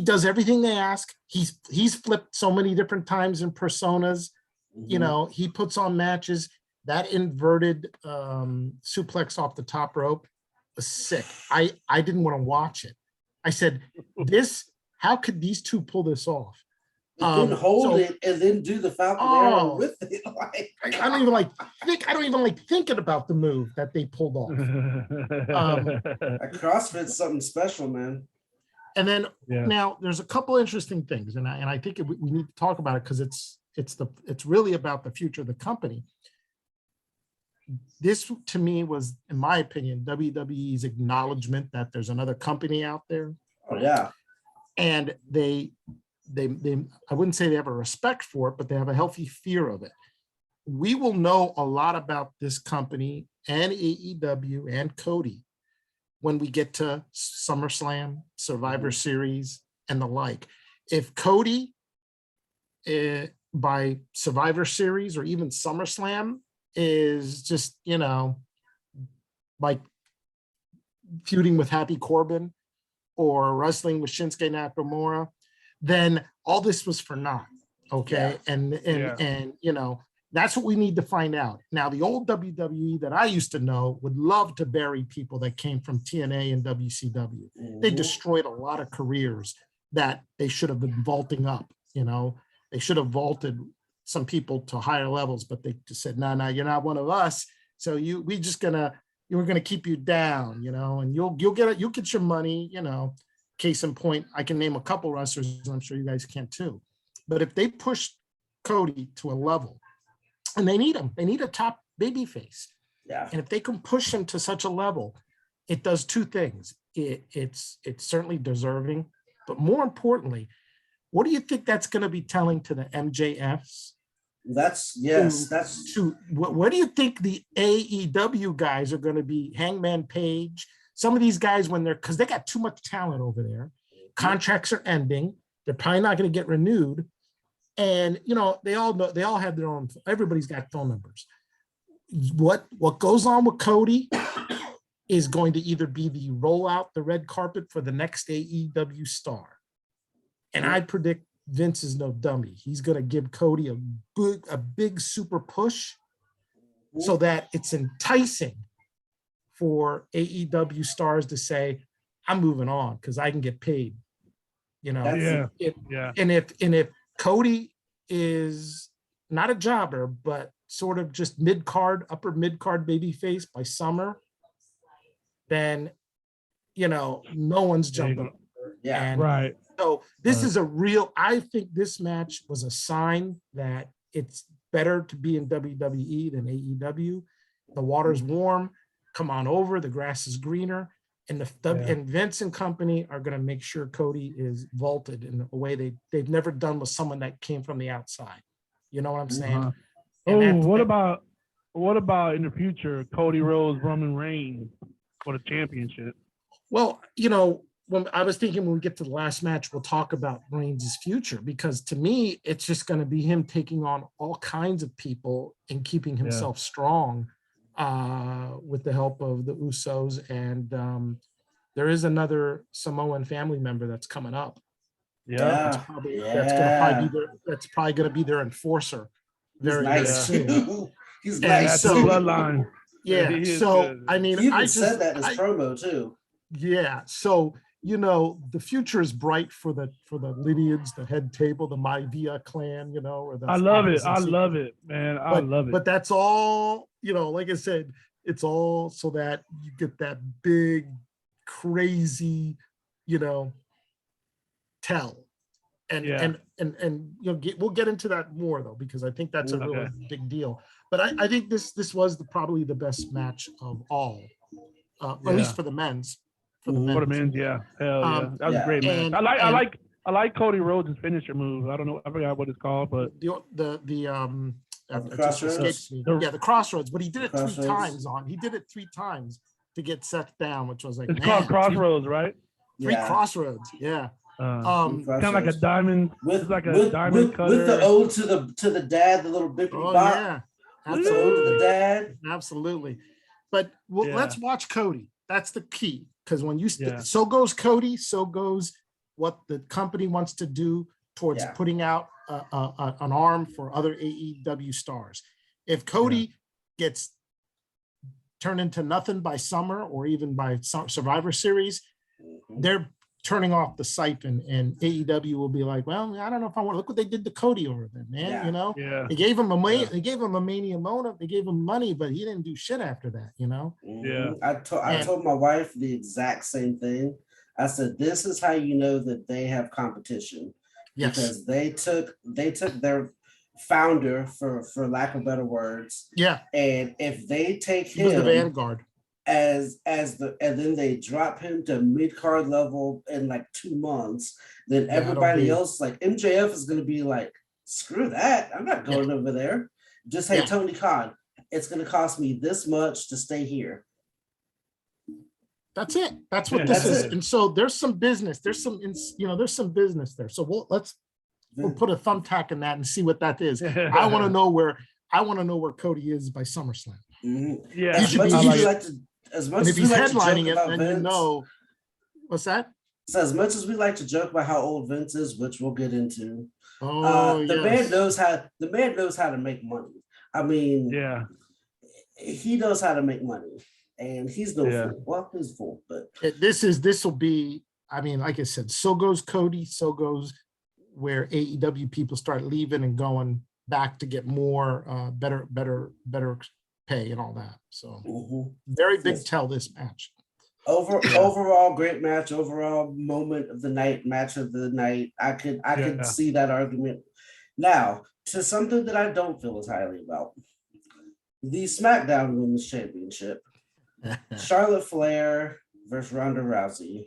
does everything they ask. He's flipped so many different times in personas. He puts on matches. That inverted suplex off the top rope was sick. I didn't want to watch it. I said, how could these two pull this off? Then hold it and then do the Falcon Arrow with it. I don't even like thinking about the move that they pulled off. CrossFit's something special, man. And then now there's a couple interesting things, and I think we need to talk about it because it's really about the future of the company. This, to me, was, in my opinion, WWE's acknowledgement that there's another company out there. Oh yeah, and they I wouldn't say they have a respect for it, but they have a healthy fear of it. We will know a lot about this company and AEW and Cody when we get to SummerSlam, Survivor Series, and the like. If Cody by Survivor Series or even SummerSlam is just, like feuding with Happy Corbin or wrestling with Shinsuke Nakamura, then all this was for naught. Okay. Yeah. And that's what we need to find out. Now, the old WWE that I used to know would love to bury people that came from TNA and WCW. They destroyed a lot of careers that they should have been vaulting up. They should have vaulted some people to higher levels, but they just said, no, you're not one of us. So we're gonna keep you down, and you'll get your money, Case in point, I can name a couple wrestlers, and I'm sure you guys can too. But if they push Cody to a level, and they need him, they need a top baby face. Yeah. And if they can push him to such a level, it does two things. It's certainly deserving, but more importantly, what do you think that's going to be telling to the MJFs? What do you think the AEW guys are going to be? Hangman Page, some of these guys, because they got too much talent over there, contracts are ending, they're probably not going to get renewed, and they all have their own. Everybody's got phone numbers. What goes on with Cody is going to either be the roll out the red carpet for the next AEW star, and I predict Vince is no dummy. He's going to give Cody a big super push so that it's enticing for AEW stars to say, I'm moving on because I can get paid. And if Cody is not a jobber, but sort of just mid-card, upper mid-card babyface by summer, then, no one's jumping. Yeah, and right. So this is I think this match was a sign that it's better to be in WWE than AEW. The water's warm. Come on over. The grass is greener. And and Vince and company are going to make sure Cody is vaulted in a way they've never done with someone that came from the outside. You know what I'm saying? What about in the future, Cody Rhodes, Roman Reigns for the championship? Well, when I was thinking when we get to the last match, we'll talk about Reigns' future, because to me, it's just going to be him taking on all kinds of people and keeping himself strong with the help of the Usos. And there is another Samoan family member that's coming up. That's probably going to be their enforcer very soon. He's nice. So, bloodline. Yeah. So, he said that in his promo too. Yeah. So, the future is bright for the lineage, the head table, the Maivia clan, I love it, man. I love it. But that's all, like I said, it's all so that you get that big, crazy, tell. And we'll get into that more though, because I think that's a really big deal. But I think this was probably the best match of all, at least for the men's. For the men's, hell yeah, that was a great match. I like Cody Rhodes' finisher move. I don't know, I forgot what it's called, but the Crossroads. The Crossroads. But he did it three times to get Seth down, which was like, it's called Crossroads, right? Three Crossroads. Yeah. Kind of like a diamond. With, it's like a with, diamond with, cutter. with the ode to the dad, the little bippity Oh bop. yeah. With the ode to the dad. Absolutely. But let's watch Cody. That's the key. Because when you so goes Cody, so goes what the company wants to do towards putting out an arm for other AEW stars. If Cody gets turned into nothing by Summer or even by Survivor Series, they're turning off the site, and AEW will be like, well, I don't know if I want to look what they did to Cody over there, man. You know, they gave him a Mania Mona, they gave him money, but he didn't do shit after that. You know, I told my wife the exact same thing. I said, this is how you know that they have competition, because they took their founder, for lack of better words, and if they take him, he was the vanguard. And then they drop him to mid-card level in like 2 months, then everybody else, like MJF, is going to be like, screw that, I'm not going over there. Just hey, Tony Khan, it's going to cost me this much to stay here. That's it. That's what this is. And so there's some business. There's some business there. So we'll put a thumbtack in that and see what that is. I want to know where Cody is by SummerSlam. Yeah, as much as if he's headlining it, then Vince, you know what's that? So as much as we like to joke about how old Vince is, which we'll get into, the man knows how to make money. I mean, he knows how to make money, and he's no fool. Well, he's a fool, but this will be. I mean, like I said, so goes Cody, so goes where AEW people start leaving and going back to get more better pay and all that. So very big tell this match. Overall great match, overall moment of the night, match of the night. I could see that argument. Now, to something that I don't feel as highly about. The SmackDown Women's Championship. Charlotte Flair versus Ronda Rousey.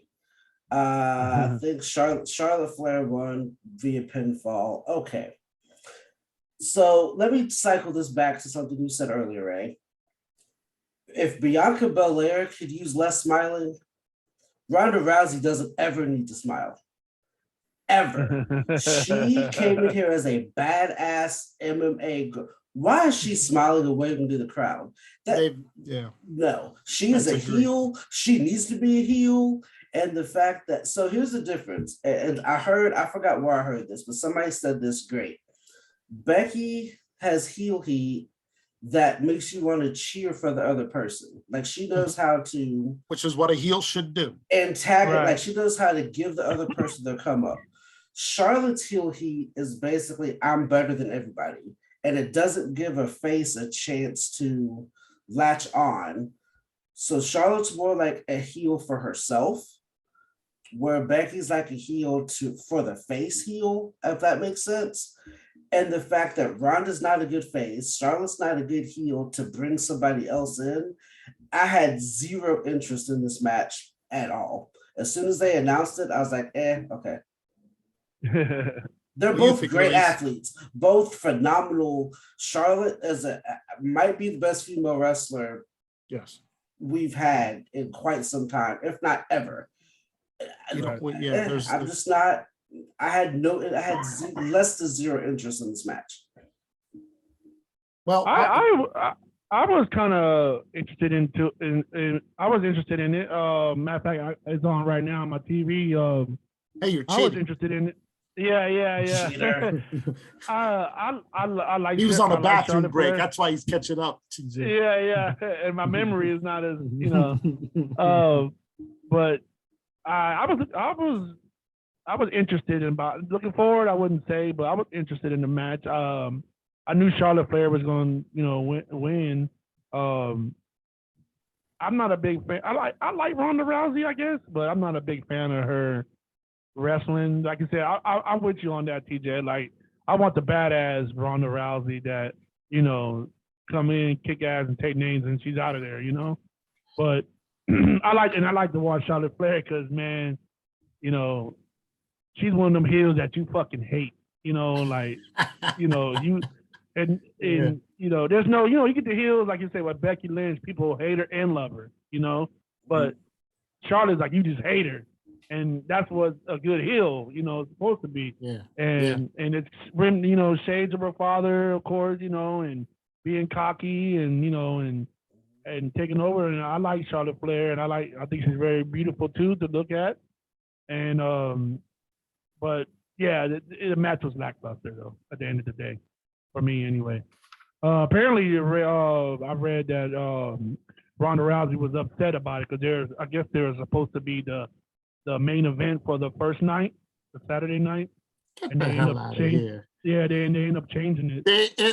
I think Charlotte Flair won via pinfall. Okay. So let me cycle this back to something you said earlier, Ray. If Bianca Belair could use less smiling, Ronda Rousey doesn't ever need to smile. Ever. She came in here as a badass MMA girl. Why is she smiling and waving to the crowd? No, she is a heel. She needs to be a heel. And the fact that, so here's the difference. And I forgot where I heard this, but somebody said this great. Becky has heel heat that makes you want to cheer for the other person. Like she knows how to, which is what a heel should do. And tag it. Like she knows how to give the other person their come up. Charlotte's heel heat is basically, I'm better than everybody. And it doesn't give a face a chance to latch on. So Charlotte's more like a heel for herself, where Becky's like a heel for the face heel, if that makes sense. And the fact that Ronda's not a good face, Charlotte's not a good heel to bring somebody else in, I had zero interest in this match at all. As soon as they announced it, I was like, okay. They're both great athletes, both phenomenal. Charlotte might be the best female wrestler we've had in quite some time, if not ever. I'm just not. I had less than zero interest in this match. Well, I was kind of interested I was interested in it. Matter of fact, it's on right now on my TV. Hey, you're cheating. I was interested in it. Yeah. I like. He was on a bathroom break. That's why he's catching up. TJ. Yeah, and my memory is not as but I was interested in looking forward. I wouldn't say, but I was interested in the match. I knew Charlotte Flair was going to win. I'm not a big fan. I like Ronda Rousey, I guess, but I'm not a big fan of her wrestling. Like I said, I'm with you on that, TJ. Like I want the badass Ronda Rousey that come in, kick ass, and take names, and she's out of there. But I like to watch Charlotte Flair because man, she's one of them heels that you fucking hate. Like you and there's no you get the heels like you say with Becky Lynch, people hate her and love her. But Charlotte's like you just hate her. and that's what a good heel, you know, is supposed to be. Yeah. And it's, you know, shades of her father, of course, you know, and being cocky and, you know, and taking over. And I like Charlotte Flair, and I think she's very beautiful too to look at. And but yeah, the match was lackluster though. At the end of the day, for me anyway. Apparently, I read that Ronda Rousey was upset about it because I guess there was supposed to be the main event for the first night, the Saturday night, Get the hell out of here. Yeah, they end up changing it.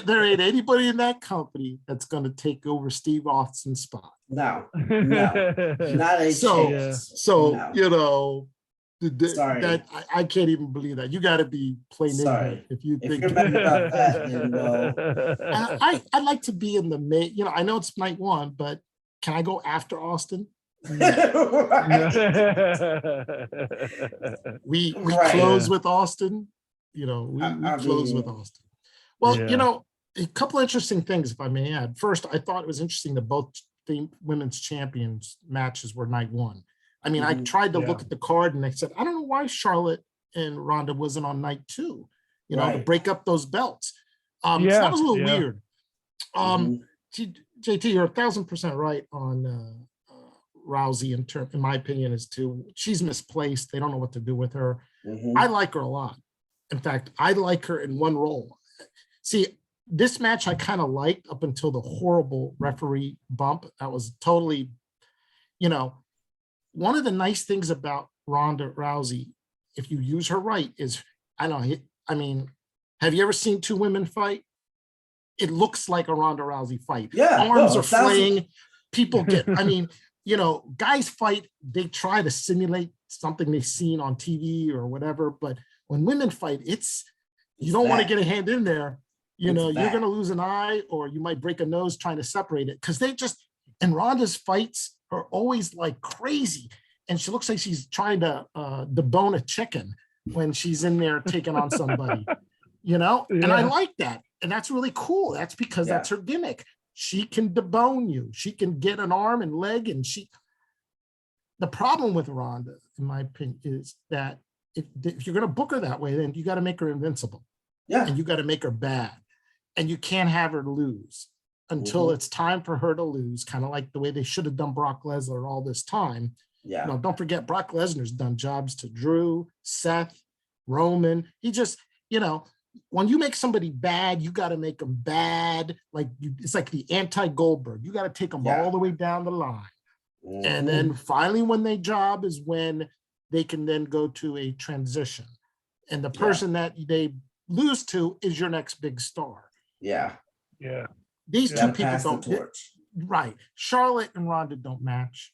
There ain't anybody in that company that's going to take over Steve Austin's spot. No, not a chance. So No. you know, Sorry. that I can't even believe that. You got to be plain ignorant if you think. You're mad about that, then no. I'd like to be in the main. You know, I know it's night one, but can I go after Austin? We close with Austin. You know, we close with Austin. Well, you know, a couple of interesting things, if I may add. First, I thought it was interesting that both the women's champions matches were night one. I mean, I tried to look at the card and I said, I don't know why Charlotte and Ronda wasn't on night two, you know, to break up those belts. So that was a little weird. JT, you're 1,000% right on Rousey in my opinion, is too. She's misplaced. They don't know what to do with her. I like her a lot. In fact, I like her in one role. See, this match I kind of liked up until the horrible referee bump. That was totally, you know, one of the nice things about Ronda Rousey, if you use her right, is, I mean, have you ever seen two women fight? It looks like a Ronda Rousey fight. Yeah, arms are flaying. People get, I mean, you know, guys fight, they try to simulate something they've seen on TV or whatever, but when women fight, you don't want to get a hand in there. You know, you're going to lose an eye or you might break a nose trying to separate it, because and Ronda's fights are always like crazy. And she looks like she's trying to debone a chicken when she's in there taking on somebody, you know? And I like that. And that's really cool. That's because that's her gimmick. She can debone you. She can get an arm and leg, and the problem with Ronda, in my opinion, is that if you're going to book her that way, then you got to make her invincible. Yeah. And you got to make her bad. And you can't have her lose until it's time for her to lose, kind of like the way they should have done Brock Lesnar all this time. Yeah. You know, don't forget, Brock Lesnar's done jobs to Drew, Seth, Roman. He just, you know, when you make somebody bad, you got to make them bad. It's like the anti-Goldberg. You got to take them all the way down the line. And then finally, when they job is when they can then go to a transition. And the person that they lose to is your next big star. Yeah. Yeah. These two people don't. Right. Charlotte and Ronda don't match.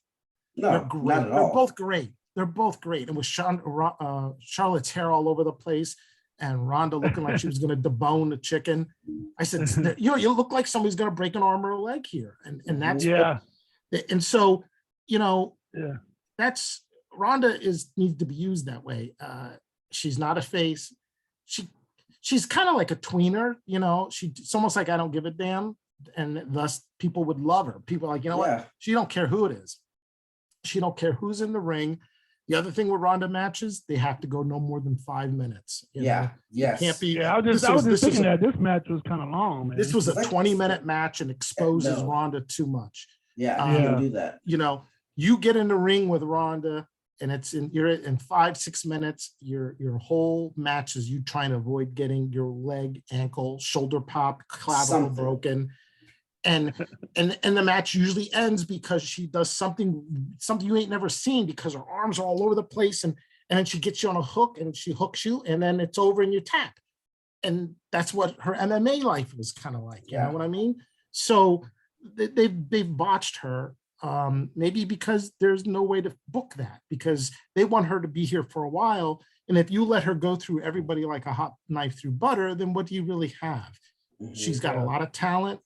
No, they're great. Not at all. They're both great. They're both great. And with Charlotte's hair all over the place and Ronda looking like she was going to debone the chicken, I said, you know, you look like somebody's going to break an arm or a leg here. And that's and so, you know, that's Ronda needs to be used that way. She's not a face. She's kind of like a tweener, you know. It's almost like I don't give a damn, and thus people would love her. People are like, you know what? She don't care who it is. She don't care who's in the ring. The other thing with Ronda matches, they have to go no more than 5 minutes. Yes. It can't be. Yeah, I was just thinking that this match was kind of long, man. This was a 20-minute match and exposes Ronda too much. You can't do that. You know, you get in the ring with Ronda, and you're in 5-6 minutes. Your whole match is you trying to avoid getting your leg, ankle, shoulder popped, clavicle broken, and the match usually ends because she does something you ain't never seen, because her arms are all over the place, and then she gets you on a hook and she hooks you, and then it's over and you tap, and that's what her MMA life was kind of like. You know what I mean? So they've botched her. Maybe because there's no way to book that, because they want her to be here for a while. And if you let her go through everybody like a hot knife through butter, then what do you really have? She's got a lot of talent,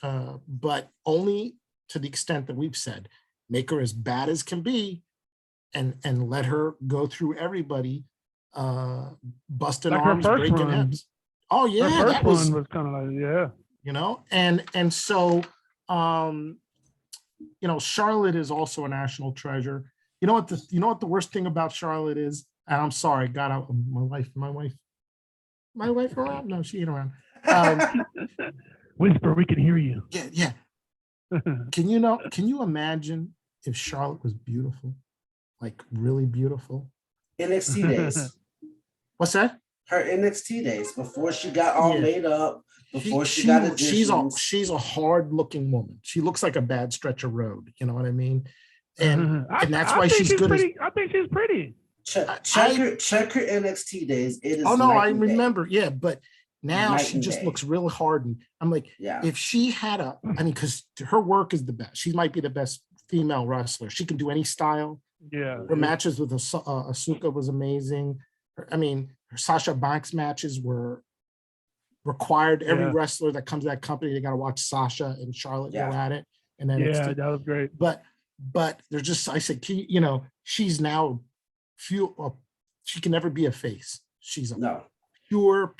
but only to the extent that we've said, make her as bad as can be and let her go through everybody, busting like arms, breaking hips. Oh yeah. That one was kind of like, you know, and so, you know, Charlotte is also a national treasure. You know what the worst thing about Charlotte is? And I'm sorry, God, my wife around? No, she ain't around. Whisper, we can hear you. Yeah. Can you imagine if Charlotte was beautiful? Like really beautiful? NXT days. What's that? Her NXT days before she got all made up, before she got additions. She's a hard-looking woman. She looks like a bad stretch of road. You know what I mean? And that's why she's good. I think she's pretty. Check her NXT days. It is. Oh no, I remember. Yeah, but now she just looks real hard, and I'm like, if she had because her work is the best. She might be the best female wrestler. She can do any style. Yeah. Her matches with Asuka was amazing. Her Sasha Banks matches were required. Every wrestler that comes to that company, they got to watch Sasha and Charlotte go at it. And then that was great. But they're just, I said, she's now she can never be a face. She's a pure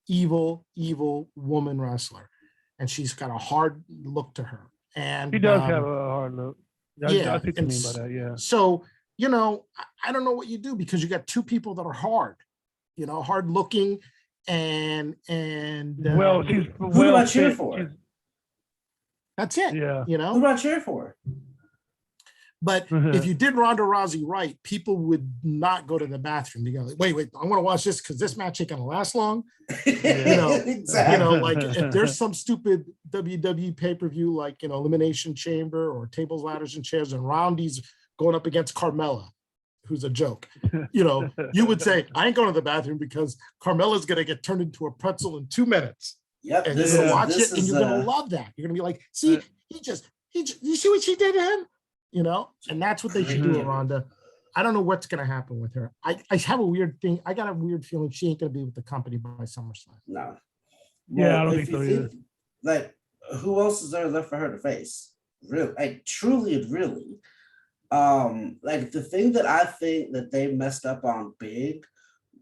evil woman wrestler, and she's got a hard look to her. And she does have a hard look. I see what you mean by that. Yeah. So I don't know what you do, because you got two people that are hard looking, and who do I cheer for? That's it. Yeah. Who do I cheer for? But if you did Ronda Rousey right, people would not go to the bathroom. They go, like, wait, I want to watch this because this match ain't gonna last long. Exactly. Like if there's some stupid WWE pay-per-view like Elimination Chamber or Tables, Ladders, and Chairs, and Roundy's going up against Carmella, who's a joke, you would say, I ain't going to the bathroom because Carmella's gonna get turned into a pretzel in 2 minutes. Yep. And you're gonna watch it, and you're gonna love that. You're gonna be like, see, you see what she did to him? And that's what they should do with Ronda. I don't know what's going to happen with her. I have a weird thing. I got a weird feeling she ain't going to be with the company by SummerSlam. No. Yeah, I don't think so either. Like, who else is there left for her to face? Really, like, truly, really. Like, the thing that I think that they messed up on big,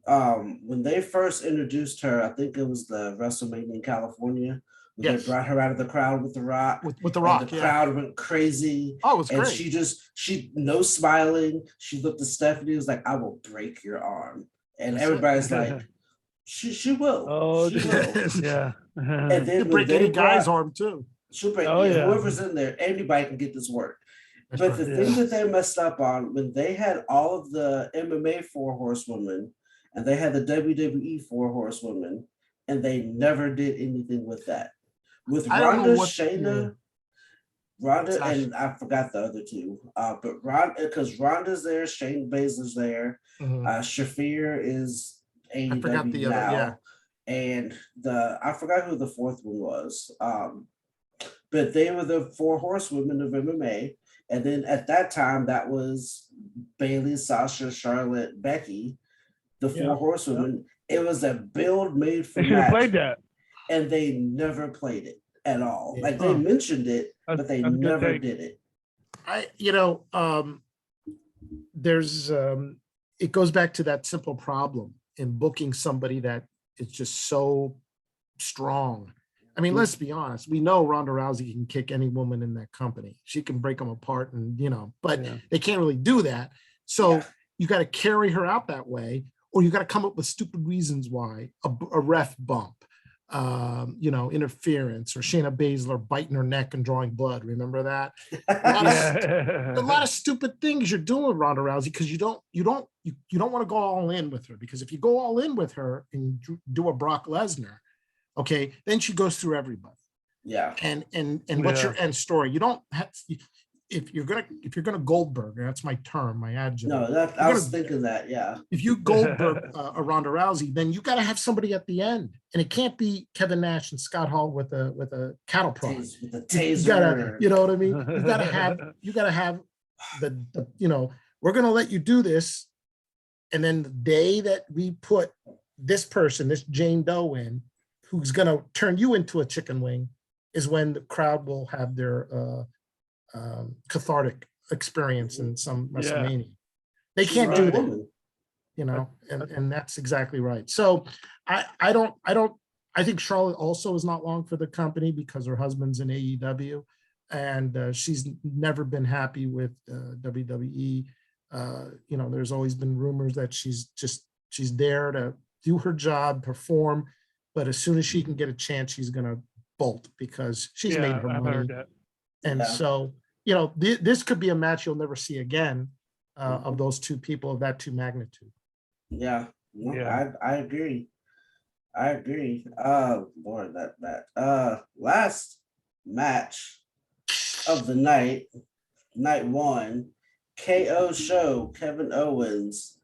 when they first introduced her, I think it was the WrestleMania in California. They brought her out of the crowd with The Rock. With The Rock, the crowd went crazy. Oh, it was great. She no smiling. She looked at Stephanie, was like, I will break your arm. And everybody's like, she will. Oh, she will. Yeah. And then break any guy's arm too. She'll break whoever's in there, anybody can get this work. But the thing that they messed up on, when they had all of the MMA 4 horsewomen and they had the WWE 4 horsewomen, and they never did anything with that. With Ronda, Shayna, Ronda, and I forgot the other two. But Ronda, because Ronda's there, Shayna Baszler's there. Shafir is AEW now. And I forgot who the fourth one was. But they were the 4 horsewomen of MMA. And then at that time, that was Bayley, Sasha, Charlotte, Becky, the 4 horsewomen. It was a build made for They should have played that. And they never played it at all. Like they mentioned it, but they never did it. There's it goes back to that simple problem in booking somebody that is just so strong. I mean, let's be honest. We know Ronda Rousey can kick any woman in that company. She can break them apart, and but they can't really do that. So you got to carry her out that way, or you got to come up with stupid reasons why a ref bump. Interference, or Shayna Baszler biting her neck and drawing blood. Remember that? A lot of stupid things you're doing with Ronda Rousey because you don't want to go all in with her, because if you go all in with her and do a Brock Lesnar, okay, then she goes through everybody. Yeah. And what's your end story? You don't have, if you're gonna Goldberg, that's my term, my adjective. No, I was thinking that, yeah. If you Goldberg a Ronda Rousey, then you got to have somebody at the end, and it can't be Kevin Nash and Scott Hall with a cattle prod. With the taser. You know what I mean? You gotta have the we're gonna let you do this, and then the day that we put this person, this Jane Doe in, who's gonna turn you into a chicken wing, is when the crowd will have their cathartic experience in some WrestleMania. They can't do that, and that's exactly right. So I think Charlotte also is not long for the company because her husband's in AEW. and she's never been happy with WWE. There's always been rumors that she's there to do her job, perform, but as soon as she can get a chance, she's gonna bolt because she's made her money. Heard that. And so, this could be a match you'll never see again of those two people of that two magnitude. Yeah, I agree. Lord, that last match of the night one, KO show, Kevin Owens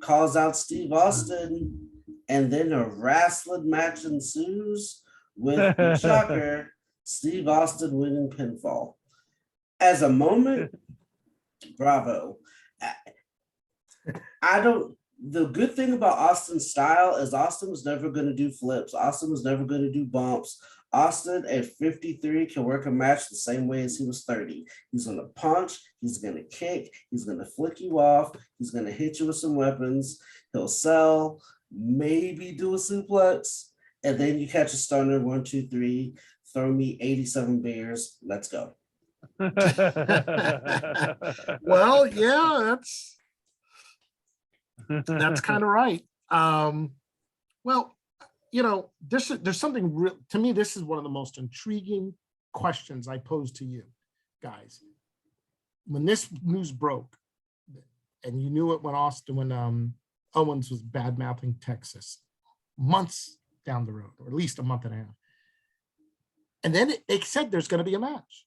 calls out Steve Austin, and then a wrestling match ensues with shocker, Steve Austin winning pinfall. As a moment, bravo. The good thing about Austin's style is Austin was never going to do flips. Austin was never going to do bumps. Austin at 53 can work a match the same way as he was 30. He's going to punch. He's going to kick. He's going to flick you off. He's going to hit you with some weapons. He'll sell, maybe do a suplex, and then you catch a stunner, 1, 2, 3, throw me 87 bears. Let's go. Well, yeah, that's kind of right. Well, there's something real to me. This is one of the most intriguing questions I pose to you guys. When this news broke, and you knew it when Owens was bad mouthing Texas months down the road, or at least a month and a half, and then it said there's going to be a match,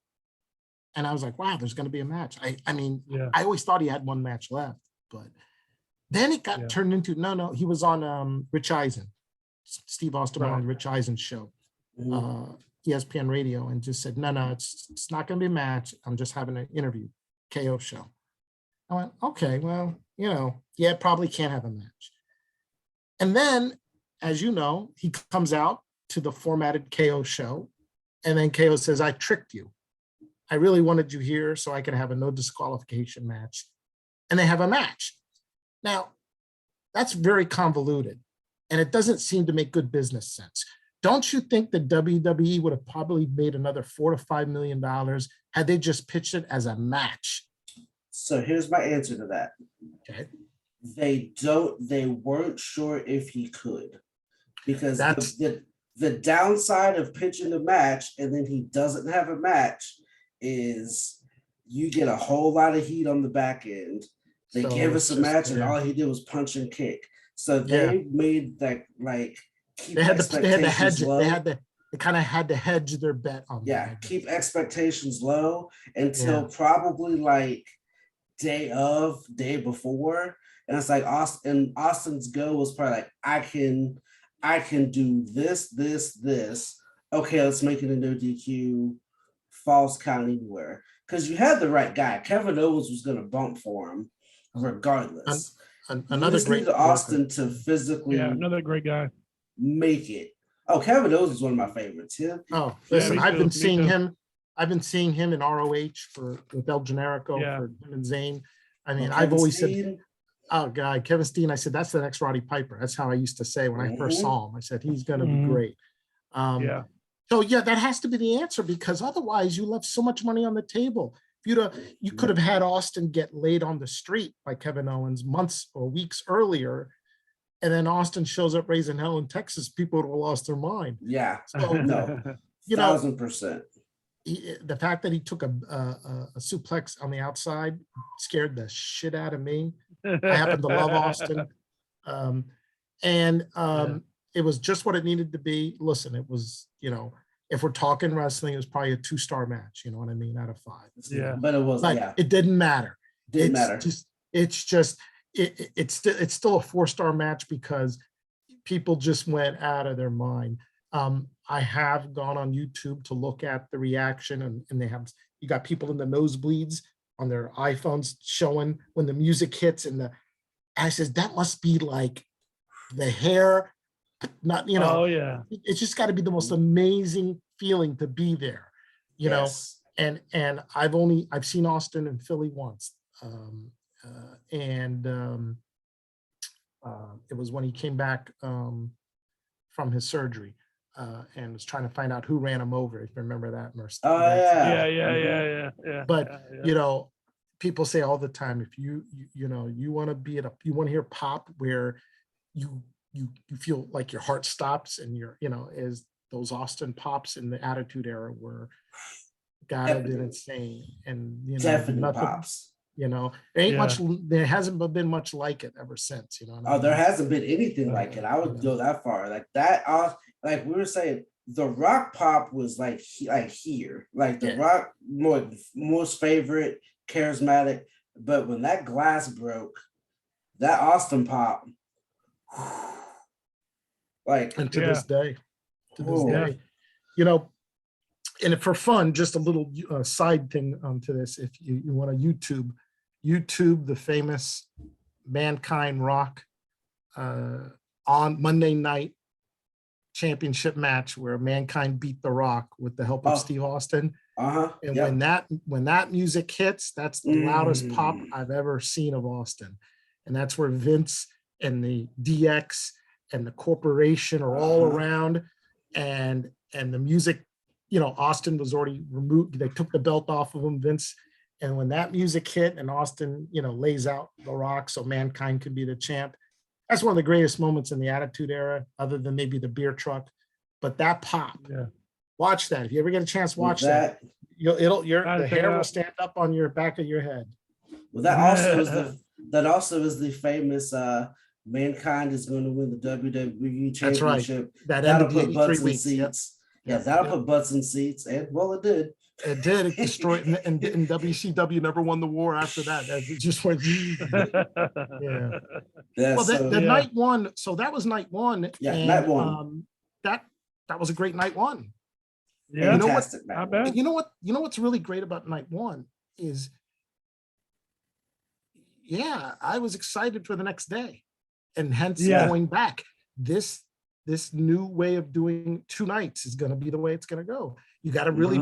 and I was like, wow, there's going to be a match. I always thought he had one match left, but then it got turned into, no, he was on Rich Eisen, Steve Austin on the Rich Eisen show, ESPN radio, and just said, no, it's not going to be a match. I'm just having an interview, KO show. I went, okay, well, probably can't have a match. And then, as you know, he comes out to the formatted KO show, and then KO says, I tricked you. I really wanted you here so I could have a no disqualification match. And they have a match. Now, that's very convoluted, and it doesn't seem to make good business sense. Don't you think that WWE would have probably made another $4 to $5 million had they just pitched it as a match? So here's my answer to that. Okay. They weren't sure if he could, because the downside of pitching a match and then he doesn't have a match is you get a whole lot of heat on the back end. They gave us a match and all he did was punch and kick. So they made that keep expectations low. They kind of had to hedge their bet on that. Keep expectations low until probably day before. And it's like Austin's go was probably like, I can do this. Okay, let's make it a no DQ, false count anywhere. Because you had the right guy. Kevin Owens was going to bump for him regardless. Another great Austin to physically another great guy make it. Oh, Kevin Owens is one of my favorites. Oh, listen, I've been seeing him in ROH with El Generico for him and Zayn. I mean, I've always said, oh God, Kevin Steen. I said that's the next Roddy Piper. That's how I used to say when I first saw him. I said he's going to be great. So that has to be the answer, because otherwise you left so much money on the table. You could have had Austin get laid on the street by Kevin Owens months or weeks earlier, and then Austin shows up raising hell in Texas. People would have lost their mind. Yeah. So, no. 1,000%. The fact that he took a suplex on the outside scared the shit out of me. I happen to love Austin. It was just what it needed to be. Listen, it was, if we're talking wrestling, it was probably a 2-star match, you know what I mean, out of 5. Yeah. But it was, it didn't matter. It's still a 4-star match because people just went out of their mind. I have gone on YouTube to look at the reaction, and you got people in the nosebleeds on their iPhones showing when the music hits, and I says, that must be like the hair, not, Oh yeah. It's just got to be the most amazing feeling to be there, know. And I've seen Austin in Philly once. It was when he came back from his surgery. and was trying to find out who ran him over. If you remember that. Oh yeah. Yeah. But you know, people say all the time, if you want to hear pop where you feel like your heart stops and as those Austin pops in the Attitude Era were gotta been insane. And Definitely nothing, pops. There hasn't been much like it ever since, There hasn't been anything like it. I would go that far. Like that, like we were saying, the Rock pop was like here, like the Rock most favorite, charismatic. But when that glass broke, that Austin pop, like, and to this day, and for fun, just a little side thing to this, if you want to YouTube the famous Mankind Rock on Monday Night Championship match where Mankind beat The Rock with the help of Steve Austin. And when that music hits, that's the loudest pop I've ever seen of Austin. And that's where Vince and the DX and the corporation are all around, and the music, Austin was already removed. They took the belt off of him, Vince. And when that music hit and Austin, lays out The Rock so Mankind could be the champ, that's one of the greatest moments in the Attitude Era, other than maybe the beer truck. But that pop, watch that. If you ever get a chance, watch that. The hair will stand up on your back of your head. Well, that also is the famous Mankind is going to win the WWE Championship. That's right. That'll put butts in seats. That'll put butts in seats, and it did. It did. It destroyed, and WCW never won the war after that. It just went. Night one. So that was night one. Yeah, and, night one. That was a great night one. Yeah, fantastic. You know what's really great about night one is, I was excited for the next day, and hence going back. This new way of doing 2 nights is going to be the way it's going to go. You got to really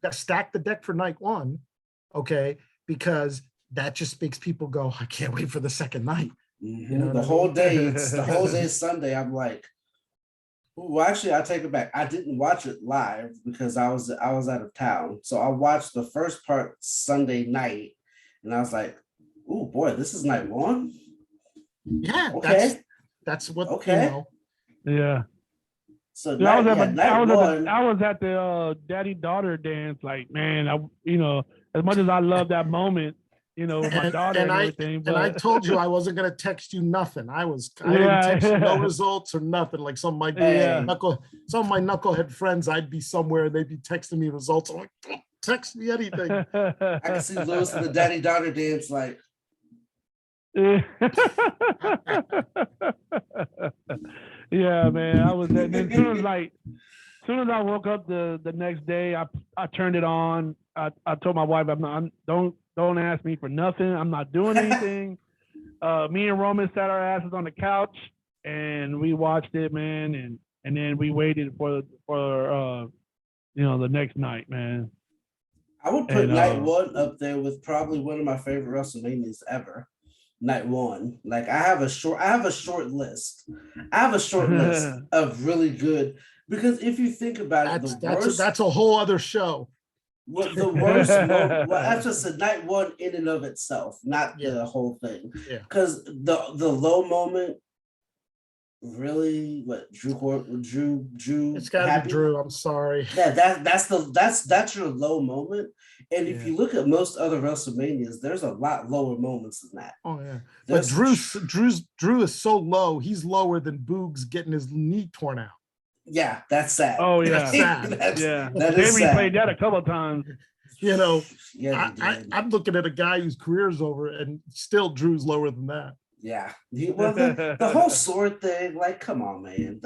got to stack the deck for night one, because that just makes people go, I can't wait for the second night. The whole day is Sunday. I'm like, well, actually, I take it back. I didn't watch it live because I was out of town. So I watched the first part Sunday night, and I was like, oh boy, this is night one. Yeah. Okay. That's what. Okay. Yeah. So I was at the daddy-daughter dance. Like, man, as much as I love that moment, with my daughter and everything. And I told you I wasn't going to text you nothing. I didn't text you no results or nothing. Like some of my knucklehead friends, I'd be somewhere and they'd be texting me results. I'm like, don't text me anything. I can see Lewis in the daddy-daughter dance, like. Yeah, man. I was as soon as I woke up the next day, I turned it on. I told my wife, don't ask me for nothing. I'm not doing anything. Me and Roman sat our asses on the couch and we watched it, man, and then we waited for the next night, man. I would put night one up there with probably one of my favorite WrestleManias ever. Night one. Like I have a short list. Of really good, because if you think about it, that's a whole other show. What the worst that's just a night one in and of itself, not the whole thing. Because the low moment, really, Drew. It's gotta be Drew. I'm sorry. Yeah, that's your low moment. And if you look at most other WrestleManias, there's a lot lower moments than that. Oh yeah, but Drew is so low. He's lower than Boogs getting his knee torn out. Yeah, that's sad. Oh yeah, that's sad. That they is replayed sad. that a couple of times. I'm looking at a guy whose career's over, and still Drew's lower than that. Yeah, the whole sword thing, like, come on, man.